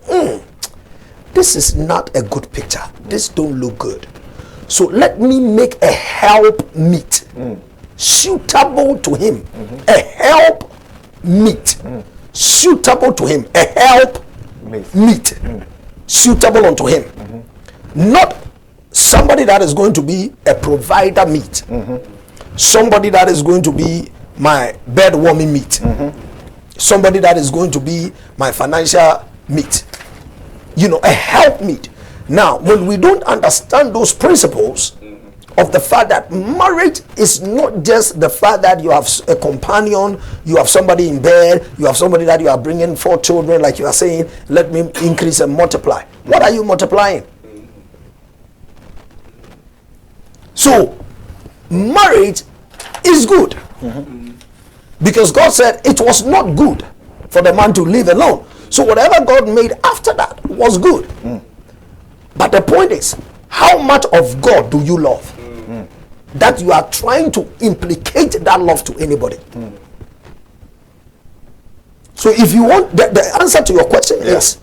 this is not a good picture. This don't look good. So let me make a help meet suitable to him. A help meet suitable to him. A help meet suitable unto him. Not somebody that is going to be a provider meet. Somebody that is going to be my bed warming meet. Somebody that is going to be my financial meet. You know, a help meet. Now, when we don't understand those principles of the fact that marriage is not just the fact that you have a companion, you have somebody in bed, you have somebody that you are bringing 4 children, like you are saying, let me increase and multiply. What are you multiplying? So, marriage is good. Because God said it was not good for the man to live alone. So whatever God made after that was good. But the point is, how much of God do you love? That you are trying to implicate that love to anybody. So if you want, the answer to your question is,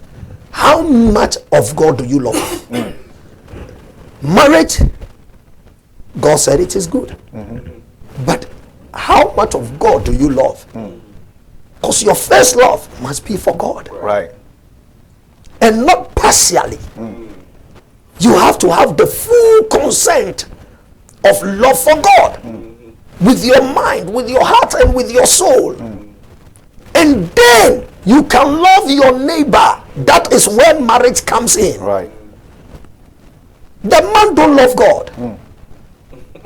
how much of God do you love? Marriage, God said it is good. But how much of God do you love? Because your first love must be for God. Right. And not partially. You have to have the full consent of love for God. With your mind, with your heart, and with your soul. And then you can love your neighbor. That is where marriage comes in. Right. The man don't love God.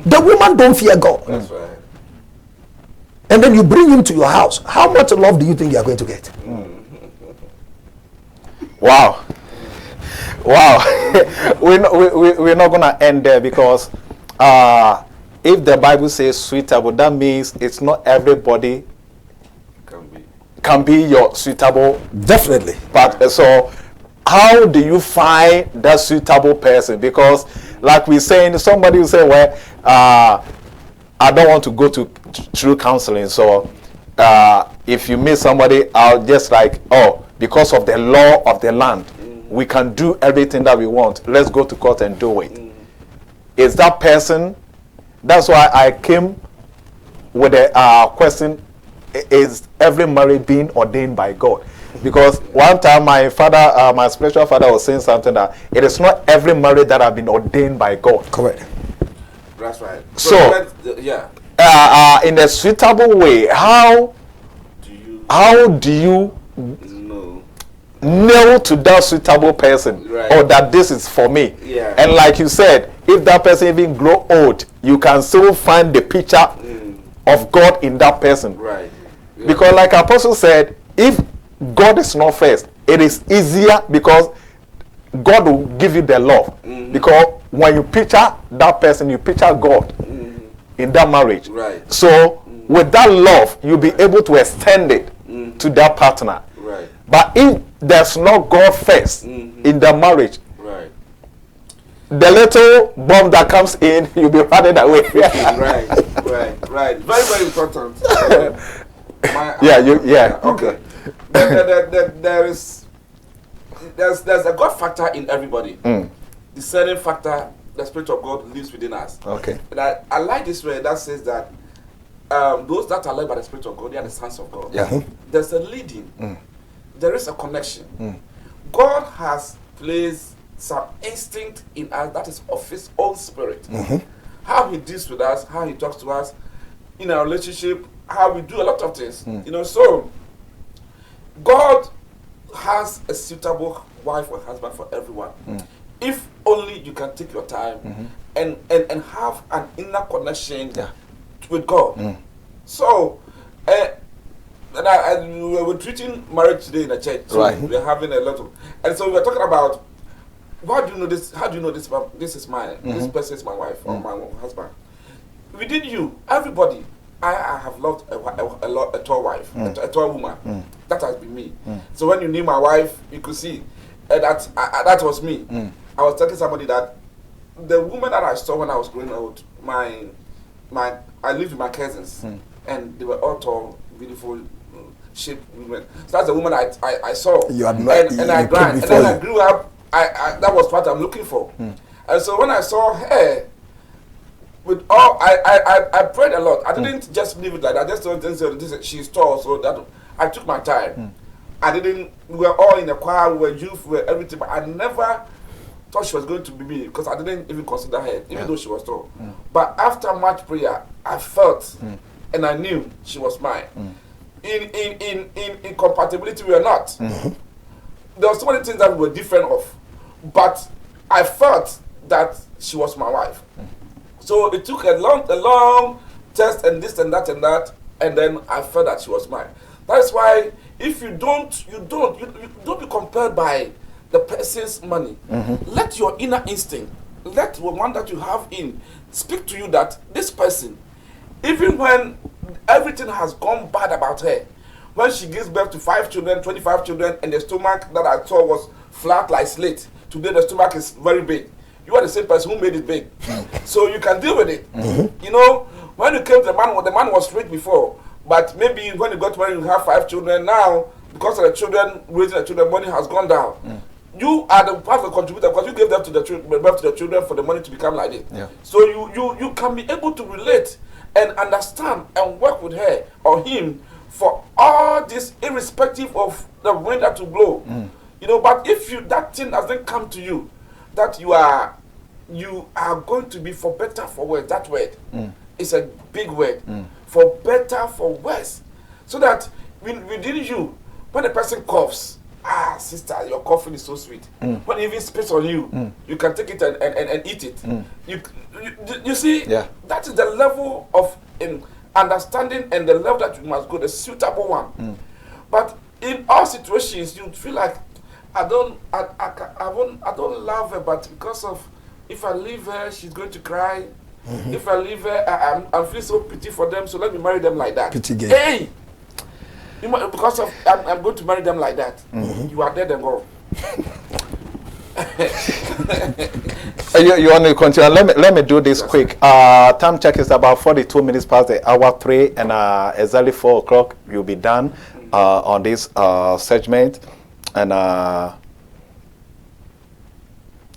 The woman don't fear God. That's right. And then you bring him to your house. How much love do you think you are going to get? Wow. We're not going to end there, because if the Bible says suitable, that means it's not everybody can be your suitable. Definitely. But so how do you find that suitable person? Because like we're saying, somebody will say, well, I don't want to go to through counseling. So if you meet somebody, I'll just like, oh, because of the law of the land, we can do everything that we want. Let's go to court and do it. Is that person? That's why I came with a question: is every marriage being ordained by God? Because one time my father, my spiritual father, was saying something that it is not every marriage that have been ordained by God. Correct. That's right. So yeah. in a suitable way, how do you nail to that suitable person, right, or that this is for me? Yeah. And like you said, if that person even grow old, you can still find the picture of God in that person. Right. Yeah. Because like Apostle said, if God is not first, it is easier, because God will give you the love. Because when you picture that person, you picture God in that marriage. Right. So with that love, you'll be able to extend it to that partner. Right. But if there's no God first in the marriage, right, the little bomb that comes in, you'll be running away. right. Very, very important. Okay. There's a God factor in everybody. Discerning factor, the Spirit of God lives within us. Okay. And I like this way that says that those that are led by the Spirit of God, they are the sons of God. Yeah. There's a leading. There is a connection. God has placed some instinct in us that is of His own Spirit. How He deals with us, how He talks to us in our relationship, how we do a lot of things. You know, so God has a suitable wife or husband for everyone. If only you can take your time and have an inner connection with God. So, and we were treating marriage today in a church. So we're having a lot of, and so we were talking about, how do you know this? How do you know this? This is my this person is my wife or my husband. Within you, everybody, I have loved a tall wife, a tall woman. That has been me. So when you knew my wife, you could see that was me. I was telling somebody that the woman that I saw when I was growing old, I lived with my cousins, and they were all tall, beautiful, shaped women. So that's the woman I saw. You admired, and I ran, and then I grew up. That was what I'm looking for. And so when I saw her, with all I prayed a lot. I didn't just leave it like that. I just didn't say she's tall, so that I took my time. We were all in the choir, we were youth, we were everything, but I never thought she was going to be me because I didn't even consider her, even though she was tall. But after much prayer, I felt and I knew she was mine. In compatibility, we were not. There were so many things that we were different of, but I felt that she was my wife. So it took a long test and this and that, and then I felt that she was mine. That's why if you don't be compelled by the person's money. Let your inner instinct, let the one that you have in, speak to you that this person, even when everything has gone bad about her, when she gives birth to 5 children, 25 children, and the stomach that I saw was flat like slate, today the stomach is very big. You are the same person who made it big. So you can deal with it. You know, when you came to the man was rich before, but maybe when you got married, you have 5 children. Now, because of the children, raising the children, money has gone down. You are the part of the contributor because you gave birth to the children for the money to become like this. So you can be able to relate and understand and work with her or him for all this, irrespective of the wind that will blow. You know, but if that thing doesn't come to you, that you are going to be for better, for worse. That word is a big word. For better, for worse. So that within you, when a person coughs, sister, your coughing is so sweet. When he even spits on you, you can take it and eat it. You see, that is the level of understanding and the level that you must go, the suitable one. But in all situations, you feel like I don't love her, but because of, if I leave her, she's going to cry. If I leave her, I feel so pity for them, so let me marry them like that. Pity game. Hey! Because of I'm going to marry them like that. You are dead and gone. You want to continue? Let me do this quick. Time check is about 42 minutes past the hour 3, and exactly 4 o'clock you'll be done on this segment. And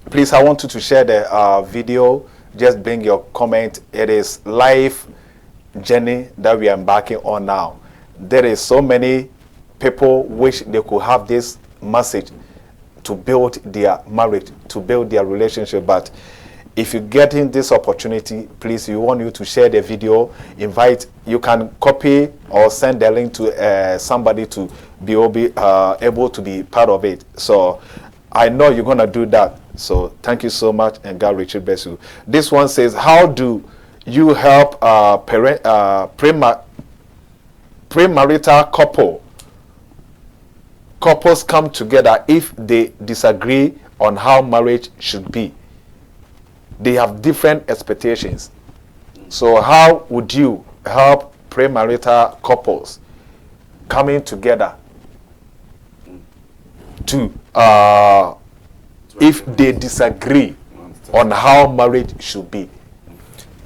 please, I want you to share the video. Just bring your comment. It is life journey that we are embarking on now. There is so many people wish they could have this message to build their marriage, to build their relationship. But if you're getting this opportunity, please, we want you to share the video. You can copy or send the link to somebody to be able to be part of it. So I know you're going to do that. So thank you so much, and God richly bless you. This one says, how do you help premarital couples come together if they disagree on how marriage should be? They have different expectations. So how would you help premarital couples coming together to if they disagree on how marriage should be?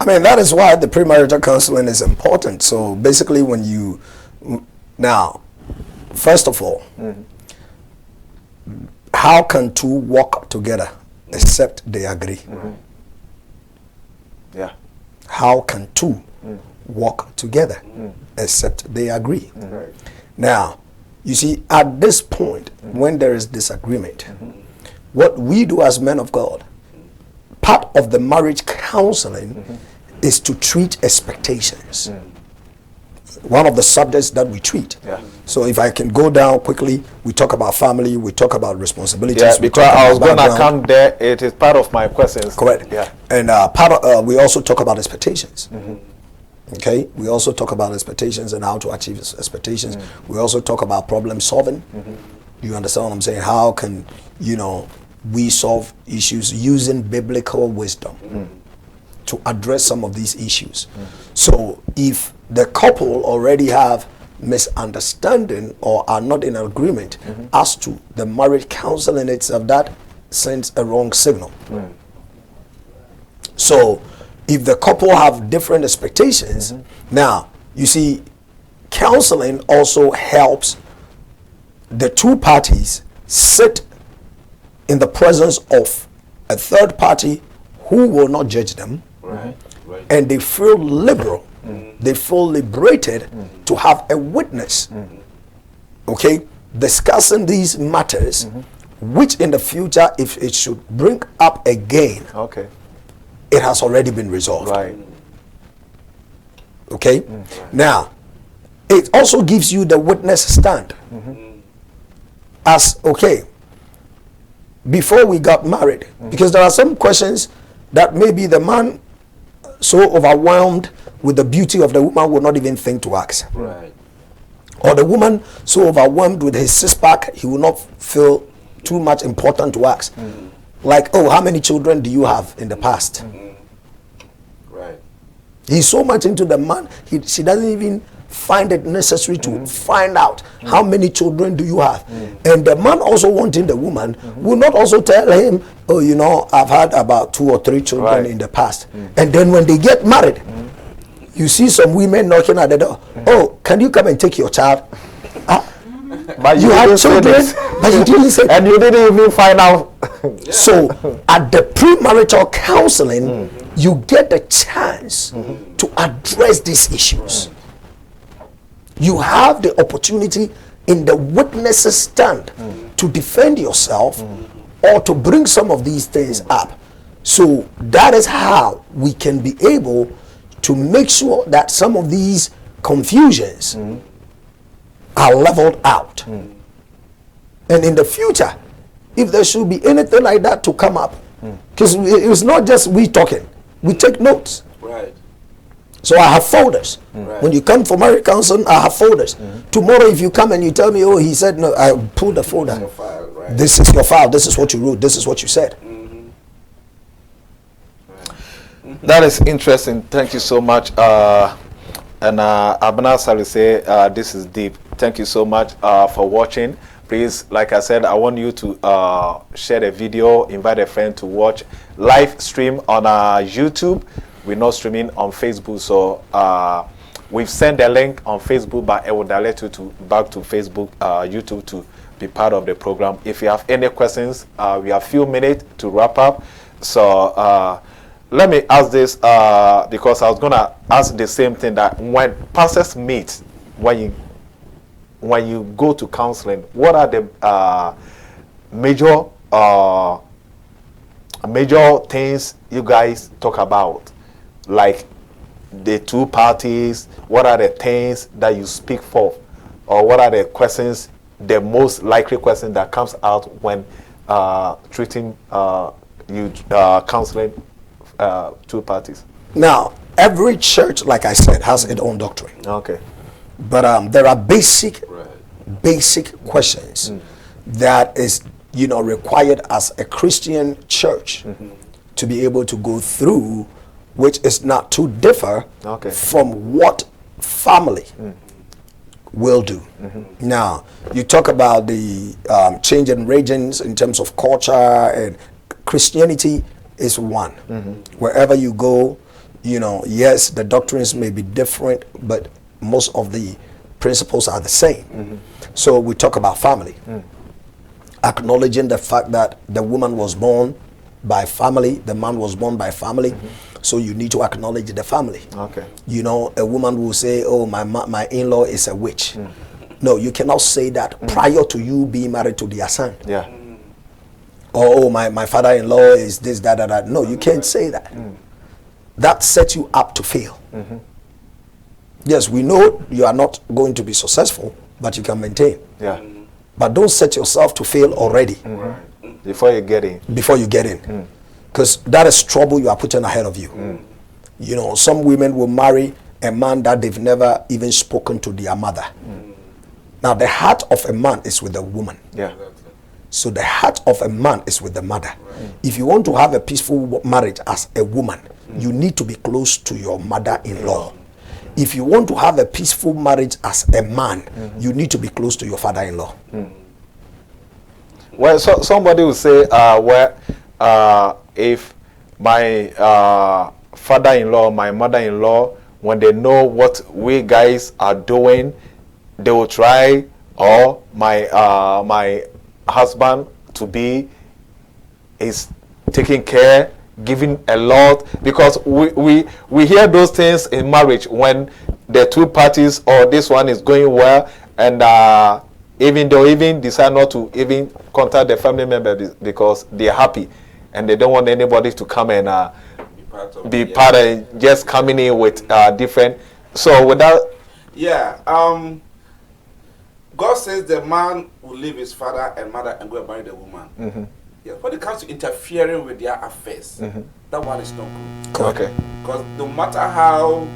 I mean, that is why the premarital counseling is important. So basically, when you now, first of all, how can two walk together except they agree? Yeah. How can two walk together except they agree? Right. Now, you see, at this point, when there is disagreement, what we do as men of God, part of the marriage counseling is to treat expectations. One of the subjects that we treat. Yeah. So if I can go down quickly, we talk about family, we talk about responsibilities. Yeah, we because talk I was about going to background. come there. It is part of my questions. Correct. Yeah. And we also talk about expectations. Okay, we also talk about expectations and how to achieve expectations. We also talk about problem solving. You understand what I'm saying? How can we solve issues using biblical wisdom to address some of these issues? So if the couple already have misunderstanding or are not in agreement as to the marriage counseling itself, that sends a wrong signal. So if the couple have different expectations, now you see, counseling also helps the two parties sit in the presence of a third party who will not judge them, and they feel liberal, they feel liberated to have a witness, okay, discussing these matters, which in the future, if it should bring up again, Okay. it has already been resolved. Right. Okay. Now, it also gives you the witness stand. As okay, before we got married, because there are some questions that maybe the man so overwhelmed with the beauty of the woman would not even think to ask. Right. Or the woman so overwhelmed with his six-pack, he will not feel too much important to ask. Like, oh, how many children do you have in the past? Right. He's so much into the man, she doesn't even find it necessary to find out how many children do you have. And the man also wanting the woman will not also tell him, oh, I've had about 2 or 3 children in the past. And then when they get married, you see some women knocking at the door. Oh, can you come and take your child? But You had didn't say children, this. but you didn't say. And you didn't even find out. So at the premarital counseling, you get the chance to address these issues. You have the opportunity in the witnesses stand to defend yourself or to bring some of these things up. So that is how we can be able to make sure that some of these confusions are leveled out. And in the future, if there should be anything like that to come up, because it's not just we talking, we take notes. Right. So I have folders. Right. When you come for marriage counseling, I have folders. Tomorrow, if you come and you tell me, oh, he said no, I pull the folder. Your file, right. This is your file. This is what you wrote. This is what you said. That is interesting. Thank you so much. And Abner Sally say this is deep. Thank you so much for watching. Please, like I said, I want you to share the video, invite a friend to watch live stream on YouTube. We're not streaming on Facebook, so we've sent the link on Facebook, but I will direct you to back to Facebook, YouTube to be part of the program. If you have any questions, we have a few minutes to wrap up. So let me ask this because I was gonna ask the same thing, that when pastors meet, when you go to counseling, what are the major things you guys talk about? Like the two parties, what are the things that you speak for? Or what are the questions, the most likely question that comes out when treating counseling two parties? Now, every church, like I said, has its own doctrine. Okay. But there are basic questions that is, required as a Christian church to be able to go through, which is not too differ from what family will do. Now, you talk about the change in regions in terms of culture, and Christianity is one. Wherever you go, yes, the doctrines may be different, but most of the principles are the same. So we talk about family, acknowledging the fact that the woman was born by family, the man was born by family. So you need to acknowledge the family. Okay. You know, a woman will say, oh, my in-law is a witch. No, you cannot say that prior to you being married to their son. Yeah. Or, oh, my father-in-law is this, that. No, you can't say that. That sets you up to fail. Yes, we know you are not going to be successful, but you can maintain. Yeah. But don't set yourself to fail already. Before you get in. Before you get in. Because that is trouble you are putting ahead of you. You know, some women will marry a man that they've never even spoken to their mother. Now, the heart of a man is with the woman. Yeah. So the heart of a man is with the mother. If you want to have a peaceful marriage as a woman, you need to be close to your mother-in-law. If you want to have a peaceful marriage as a man, you need to be close to your father-in-law. Well, somebody will say, if my father-in-law, my mother-in-law, when they know what we guys are doing, they will try, or my husband to be is taking care, giving a lot, because we hear those things in marriage when the two parties, or this one is going well, and even though even decide not to even contact the family member because they're happy and they don't want anybody to come and be part of just coming in with different. So without, God says the man will leave his father and mother and go and marry the woman. Yeah, when it comes to interfering with their affairs, that one is not good. okay. Because no matter how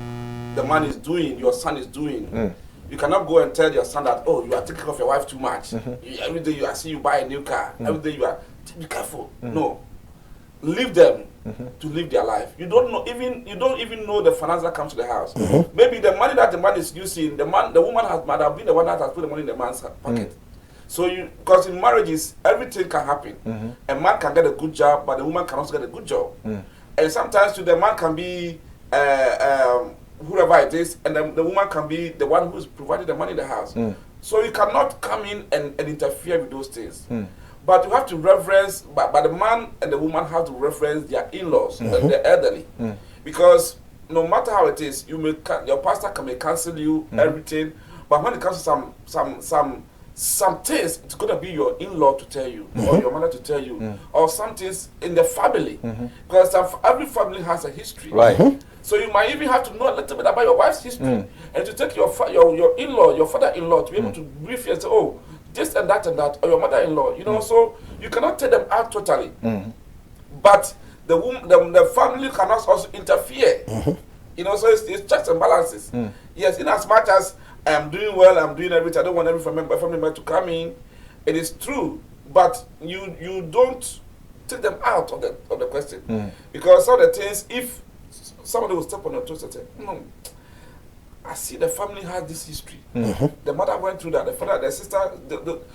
the man is doing, your son is doing, you cannot go and tell your son that, oh, you are taking care of your wife too much. Every day I see you buy a new car. Every day you are, be careful. No. Leave them to live their life. You don't even know the finance that comes to the house. Maybe the money that the man is using, the woman might have been the one that has put the money in the man's pocket. So because in marriages, everything can happen. A man can get a good job, but the woman can also get a good job. And sometimes the man can be whoever it is, and the woman can be the one who's providing the money in the house. So you cannot come in and interfere with those things. But you have to reference, but the man and the woman have to reference their in-laws, the elderly. Because no matter how it is, your pastor may cancel you, everything, but when it comes to some things, it's going to be your in-law to tell you, or your mother to tell you, or some things in the family. Because every family has a history. Right. So you might even have to know a little bit about your wife's history, and to take your in-law, your father-in-law, to be able to brief you and say, oh, this and that, or your mother-in-law, you know, so you cannot take them out totally. But the family cannot also interfere. You know, so it's checks and balances. Yes, in as much as I'm doing well, I'm doing everything, I don't want every family member to come in. It is true, but you don't take them out of the question. Because some of the things, if somebody will step on your toes and say, no, I see the family has this history. The mother went through that, the father, the sister.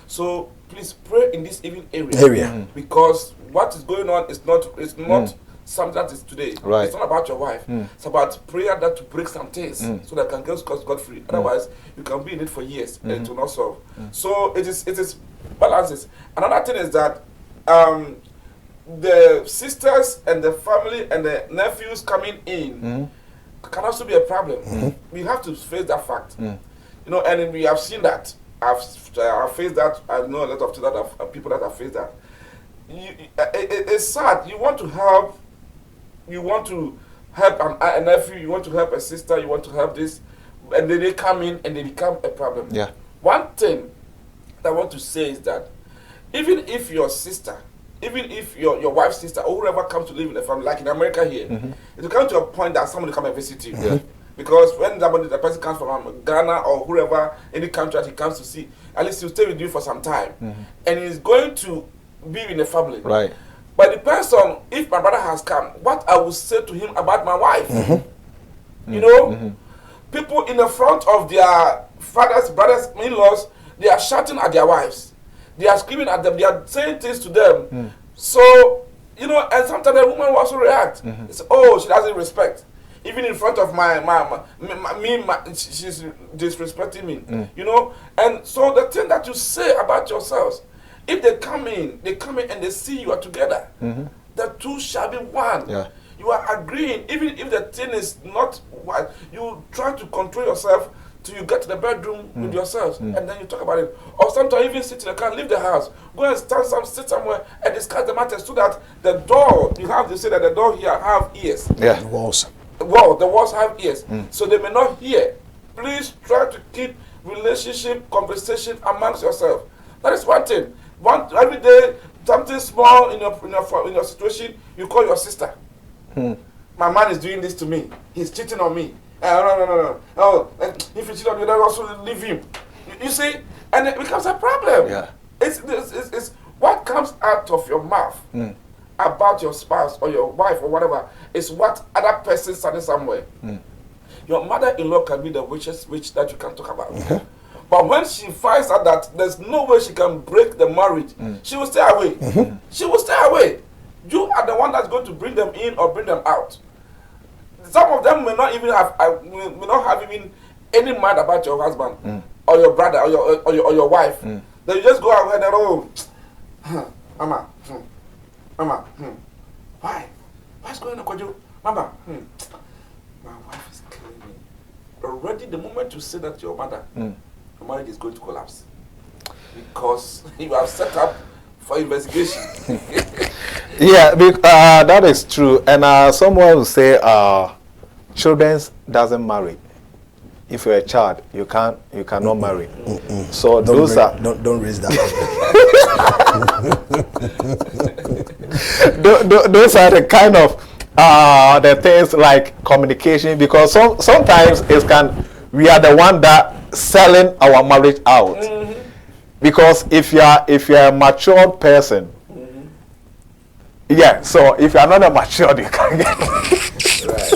So please pray in this even area. Because what is going on is not something that is today. Right. It's not about your wife. It's about prayer that to break some things so that can get God free. Otherwise, you can be in it for years and it will not solve. So it is balances. Another thing is that the sisters and the family and the nephews coming in can also be a problem. We have to face that fact. You know, and we have seen that. I've faced that. I know a lot of people that have faced that. It's sad. You want to help. You want to help a nephew. You want to help a sister. You want to help this, and then they come in and they become a problem. Yeah. One thing that I want to say is that even if your sister, even if your wife's sister or whoever comes to live in the family, like in America here, it will come to a point that somebody come and visit you. Because when the person comes from Ghana or whoever, any country that he comes to see, at least he'll stay with you for some time. And he's going to be in the family. Right. But it depends on if my brother has come, what I will say to him about my wife. You know, people in the front of their fathers, brothers, in-laws, they are shouting at their wives. They are screaming at them. They are saying things to them. So, you know, and sometimes the woman will also react. It's, oh, she doesn't respect. Even in front of she's disrespecting me. You know, and so the thing that you say about yourselves, if they come in and they see you are together, the two shall be one. You are agreeing, even if the thing is not what you try to control yourself till you get to the bedroom with yourselves, and then you talk about it. Or sometimes even sit in the car, leave the house, go and sit somewhere and discuss the matter so that the door, you have to say that the door here have ears. Yeah. The walls. Well, the walls have ears, so they may not hear. Please try to keep relationship, conversation amongst yourself. That is one thing. Every day, something small in your situation, you call your sister. My man is doing this to me. He's cheating on me. No. Oh, if you cheat on you, then also leave him. You see, and it becomes a problem. Yeah. It's what comes out of your mouth about your spouse or your wife or whatever is what other person standing somewhere. Your mother-in-law can be the richest witch that you can talk about. But when she finds out that there's no way she can break the marriage, she will stay away. She will stay away. You are the one that's going to bring them in or bring them out. Some of them may not even have even any mind about your husband or your brother or your wife. Then you just go ahead and Mama, why? What's going on, Kojo? Mama, my wife is killing me. Already, the moment you say that to your mother, your marriage is going to collapse because you have set up for investigation. Yeah, that is true. And someone will say, children doesn't marry. If you're a child, you cannot marry. So Don't raise that. Those are the kind of the things like communication, because sometimes we are the one that selling our marriage out. Because if you are a matured person, yeah. So if you are not a matured, you can't get. Right.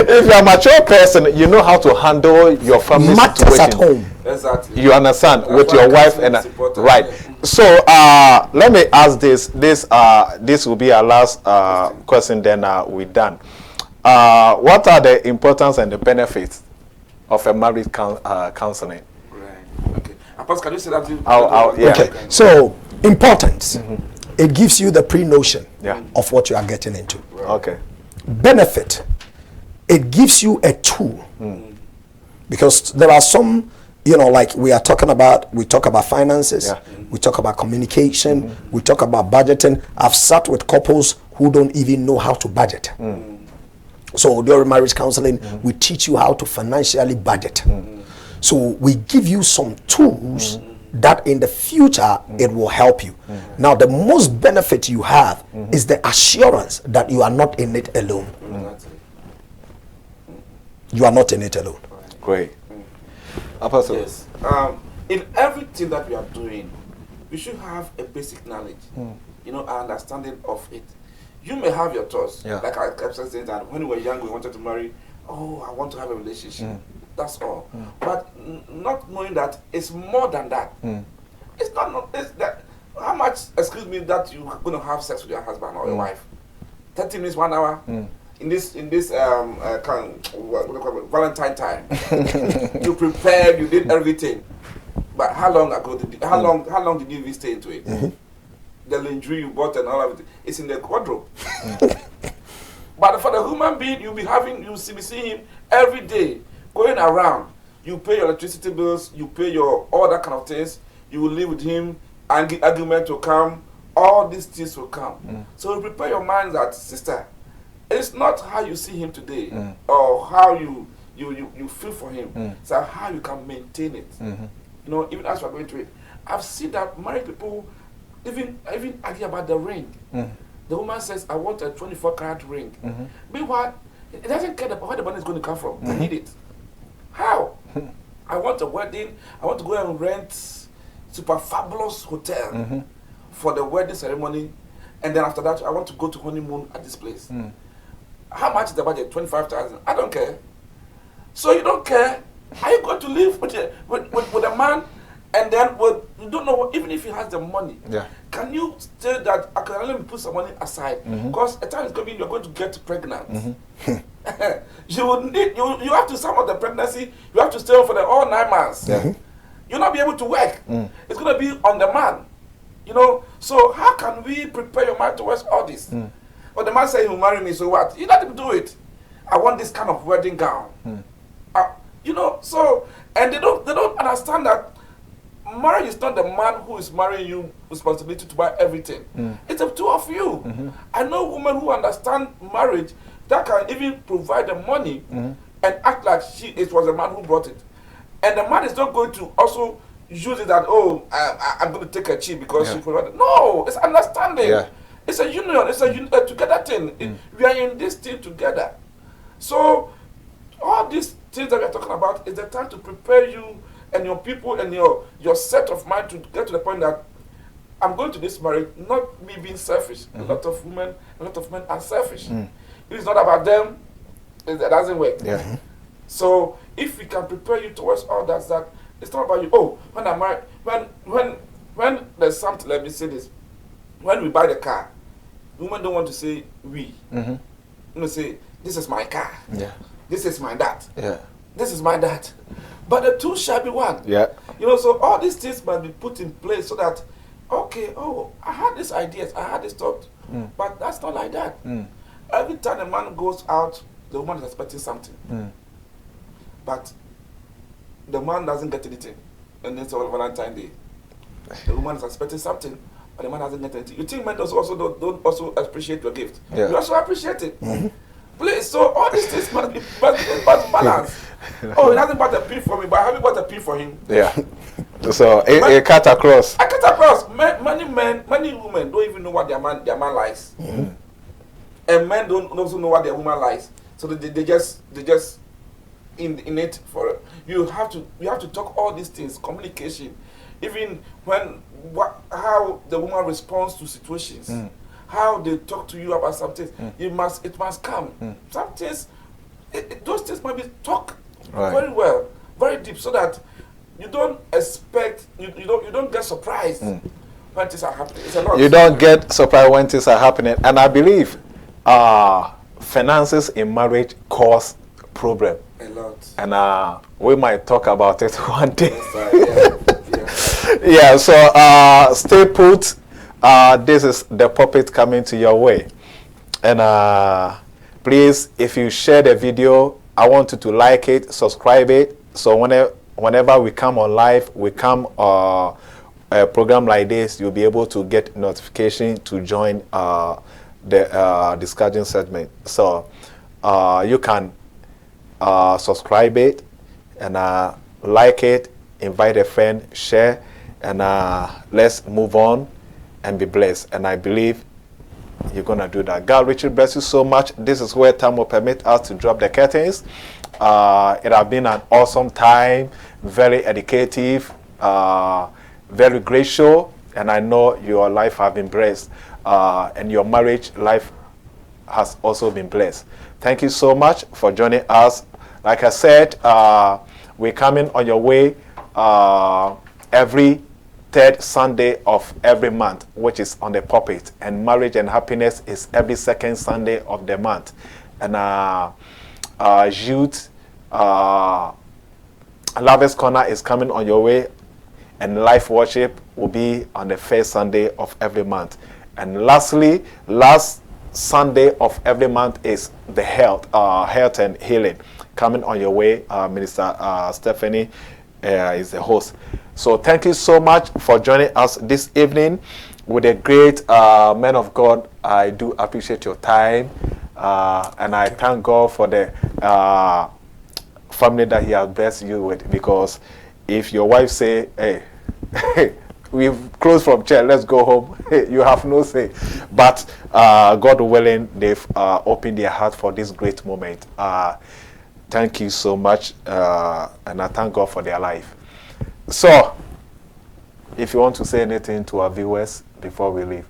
If you are a mature person, you know how to handle your family situation at home. Exactly. You understand. That's with your wife and right. Yeah. So let me ask this. This will be our last question. Then we're done. What are the importance and the benefits of a marriage counseling? Right. Okay. Apostle, can you say that? Yeah. Okay. So importance. It gives you the pre-notion of what you are getting into. Right. Okay. Benefit. It gives you a tool. Because there are some, like we talk about finances, we talk about communication, we talk about budgeting. I've sat with couples who don't even know how to budget. So during marriage counseling, we teach you how to financially budget. So we give you some tools that in the future it will help you. Now the most benefit you have is the assurance that you are not in it alone. You are not in it alone. Great. Apostle. Yes. In everything that we are doing, we should have a basic knowledge, an understanding of it. You may have your thoughts, like I kept saying that when we were young, we wanted to marry. Oh, I want to have a relationship. That's all. But not knowing that it's more than that. It's not. It's that. How much? Excuse me. That you're going to have sex with your husband or your wife? 30 minutes, 1 hour. In this Valentine time, you prepared, you did everything. But how long did you even stay into it? The lingerie you bought and all of it, it's in the wardrobe. But for the human being, you'll be seeing him every day going around. You pay your electricity bills, you pay your all that kind of things. You will live with him, and argument will come. All these things will come. So you prepare your mind that, sister, it's not how you see him today or how you feel for him. It's how you can maintain it. Even as we're going through it, I've seen that married people even argue about the ring. The woman says, I want a 24-karat ring. Meanwhile, it doesn't care about where the money is going to come from. I need it. How? I want a wedding. I want to go and rent super fabulous hotel for the wedding ceremony. And then after that, I want to go to honeymoon at this place. How much is the budget? 25,000. I don't care. So you don't care. Are you going to live with a man, and then you don't know even if he has the money? Can you say that I can let me put some money aside? Because a time is coming, you're going to get pregnant. You have to sum up the pregnancy. You have to stay home for all 9 months. You'll not be able to work. It's going to be on the man. So how can we prepare your mind towards all this? But the man said he will marry me, so what? You let him do it. I want this kind of wedding gown. You know, so, and they don't understand that marriage is not the man who is marrying you responsibility to buy everything. It's the two of you. I know women who understand marriage that can even provide the money and act like it was the man who brought it. And the man is not going to also use it that, oh, I'm going to take a cheat because she provided. No, it's understanding. Yeah. It's a union. It's a together thing. We are in this thing together. So all these things that we are talking about is the time to prepare you and your people and your set of mind to get to the point that I'm going to this marriage, not me being selfish. A lot of women, a lot of men are selfish. It's not about them. It doesn't work. Yeah. So if we can prepare you towards all that it's not about you. Oh, when I'm married, when there's something, let me say this. When we buy the car, women don't want to say we. You say, this is my car. Yeah. This is my dad. Yeah. This is my dad. But the two shall be one. Yeah. You know, so all these things must be put in place so that, okay, oh, I had these ideas, I had this thought, but that's not like that. Every time a man goes out, the woman is expecting something. But the man doesn't get anything. And it's all Valentine's Day. The woman is expecting something, but the man doesn't get anything. You think men also don't also appreciate your gift? Yeah. You also appreciate it. Please, so all these things must be balanced. Oh, he hasn't bought a pin for me, but I haven't bought a pin for him. Yeah. So a cut across. A cut across. Many women don't even know what their man likes, and men don't also know what their woman likes. So they just in it for it. You have to talk all these things, communication, even how the woman responds to situations. How they talk to you about something, it must come. Some things, those things might be talked very well, very deep, so that you don't expect, you don't get surprised when things are happening. It's a lot. You don't get surprised when things are happening, and I believe finances in marriage cause problem. A lot. And we might talk about it one day. Yeah. So stay put. This is the puppet coming to your way, and please, if you share the video, I want you to like it, subscribe it, so whenever we come on live, we come a program like this, you'll be able to get notification to join the discussion segment. So you can subscribe it and like it, invite a friend, share, and let's move on and be blessed. And I believe you're going to do that. God richly bless you so much. This is where time will permit us to drop the curtains. It has been an awesome time, very educative, very great show, and I know your life has been blessed, and your marriage life has also been blessed. Thank you so much for joining us. Like I said, we're coming on your way every third Sunday of every month, which is on the pulpit, and Marriage and Happiness is every second Sunday of the month, and youth Lovers Corner is coming on your way, and Life Worship will be on the first Sunday of every month. And lastly, last Sunday of every month is the health and healing coming on your way. Minister Stephanie is the host. So thank you so much for joining us this evening with a great man of God. I do appreciate your time, and I thank God for the family that He has blessed you with. Because if your wife say, "Hey, we've closed from church, let's go home," you have no say. But God willing, they've opened their heart for this great moment. Thank you so much, and I thank God for their life. So, if you want to say anything to our viewers before we leave.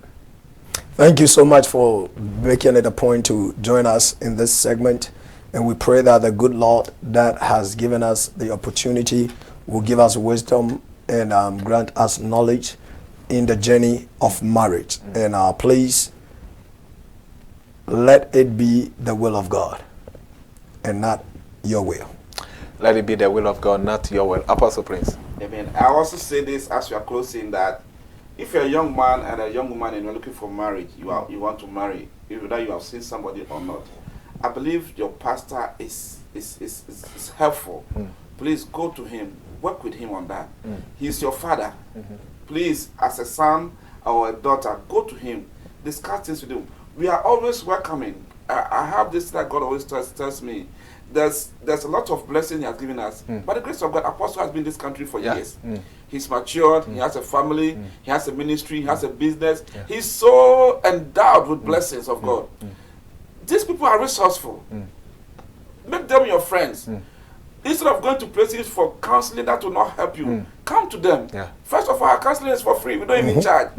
Thank you so much for making it a point to join us in this segment. And we pray that the good Lord that has given us the opportunity will give us wisdom and grant us knowledge in the journey of marriage. And please, let it be the will of God and not your will. Let it be the will of God, not your will. Apostle Prince. Amen. I also say this as we are closing, that if you're a young man and a young woman and you're looking for marriage, you want to marry, whether you have seen somebody or not, I believe your pastor is helpful. Please go to him, work with him on that. He's your father. Please, as a son or a daughter, go to him, discuss things with him. We are always welcoming. I have this that God always tells me. There's a lot of blessing he has given us. By the grace of God, Apostle has been in this country for years. He's matured, he has a family, he has a ministry, he has a business. He's so endowed with blessings of God. These people are resourceful. Make them your friends. Instead of going to places for counseling that will not help you, come to them. First of all, our counseling is for free. We don't even charge.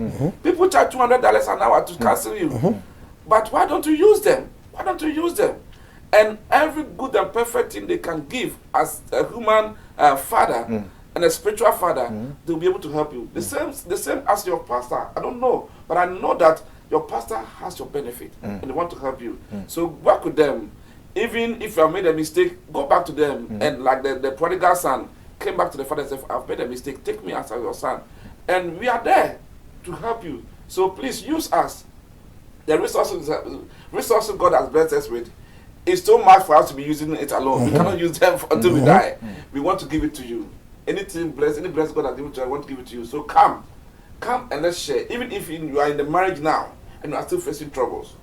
People charge $200 an hour to counsel you. But why don't you use them? Why don't you use them? And every good and perfect thing they can give as a human father and a spiritual father, they'll be able to help you. The same as your pastor. I don't know, but I know that your pastor has your benefit and they want to help you. So work with them. Even if you have made a mistake, go back to them. And like the prodigal son came back to the father and said, I've made a mistake, take me as your son. And we are there to help you. So please use us. The resources God has blessed us with, it's too much for us to be using it alone. We cannot use them until we die. We want to give it to you. Any blessing God has given to you, I want to give it to you. So come and let's share. Even if you are in the marriage now and you are still facing troubles,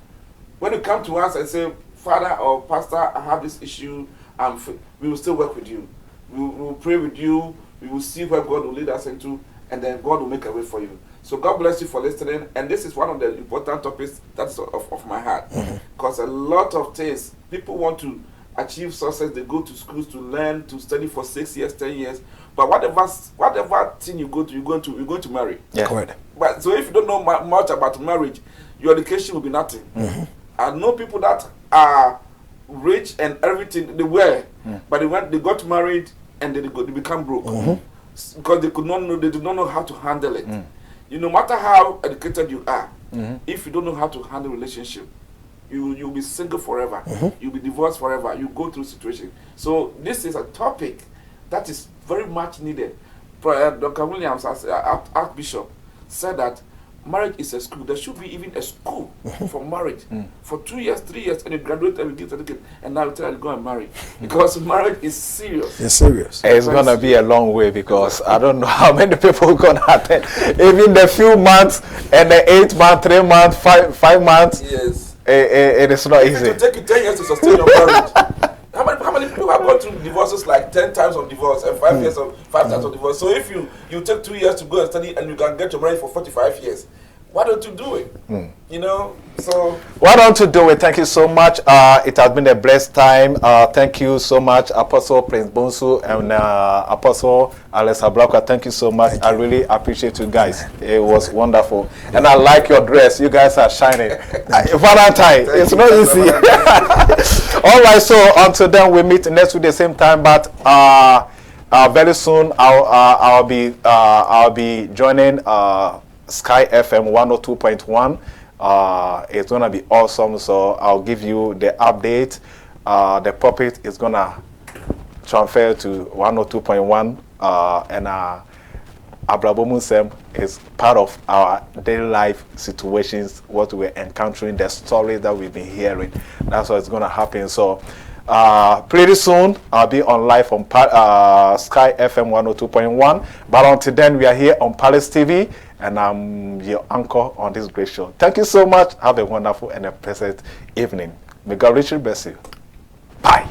when you come to us and say, Father or Pastor, I have this issue, we will still work with you. We will pray with you. We will see where God will lead us into, and then God will make a way for you. So God bless you for listening. And this is one of the important topics that's of my heart. Because a lot of things, people want to achieve success. They go to schools to learn, to study for 6 years, 10 years. But whatever thing you go to, you're going to marry. Correct. But so if you don't know much about marriage, your education will be nothing. I know people that are rich and everything they were, but they got married and they become broke because they did not know how to handle it. No matter how educated you are, if you don't know how to handle relationship, you'll be single forever. You'll be divorced forever. You go through situation. So this is a topic that is very much needed. Dr. Williams, as Archbishop, said that marriage is a school. There should be even a school for marriage for 2 years, 3 years, and you graduate and you get certificate, and now you tell you to go and marry because marriage is serious. It's serious. It's gonna be a long way because I don't know how many people are gonna attend. Even the few months and the 8 months, 3 months, 5 months. Yes, it is not easy. It will take you 10 years to sustain your marriage. How many people have gone through divorces like 10 times of divorce and 5 years of 5 times of divorce? So if you take 2 years to go and study and you can get your marriage for 45 years, why don't you do it? So why don't you do it? Thank you so much. It has been a blessed time. Thank you so much, Apostle Prince Bonsu and Apostle Alex Ablaka. Thank you so much. I really appreciate you guys. It was wonderful. And I like your dress. You guys are shining. Valentine. It's not easy. All right, so until then, we meet next week the same time, but very soon I'll be joining Sky FM 102.1. It's gonna be awesome, so I'll give you the update. The puppet is gonna transfer to 102.1, and Abrabomusem is part of our daily life situations, what we're encountering, the stories that we've been hearing. That's what's gonna happen. So pretty soon I'll be on live on Sky FM 102.1. But until then, we are here on Palace TV, and I'm your anchor on this great show. Thank you so much. Have a wonderful and a pleasant evening. May God richly bless you. Bye.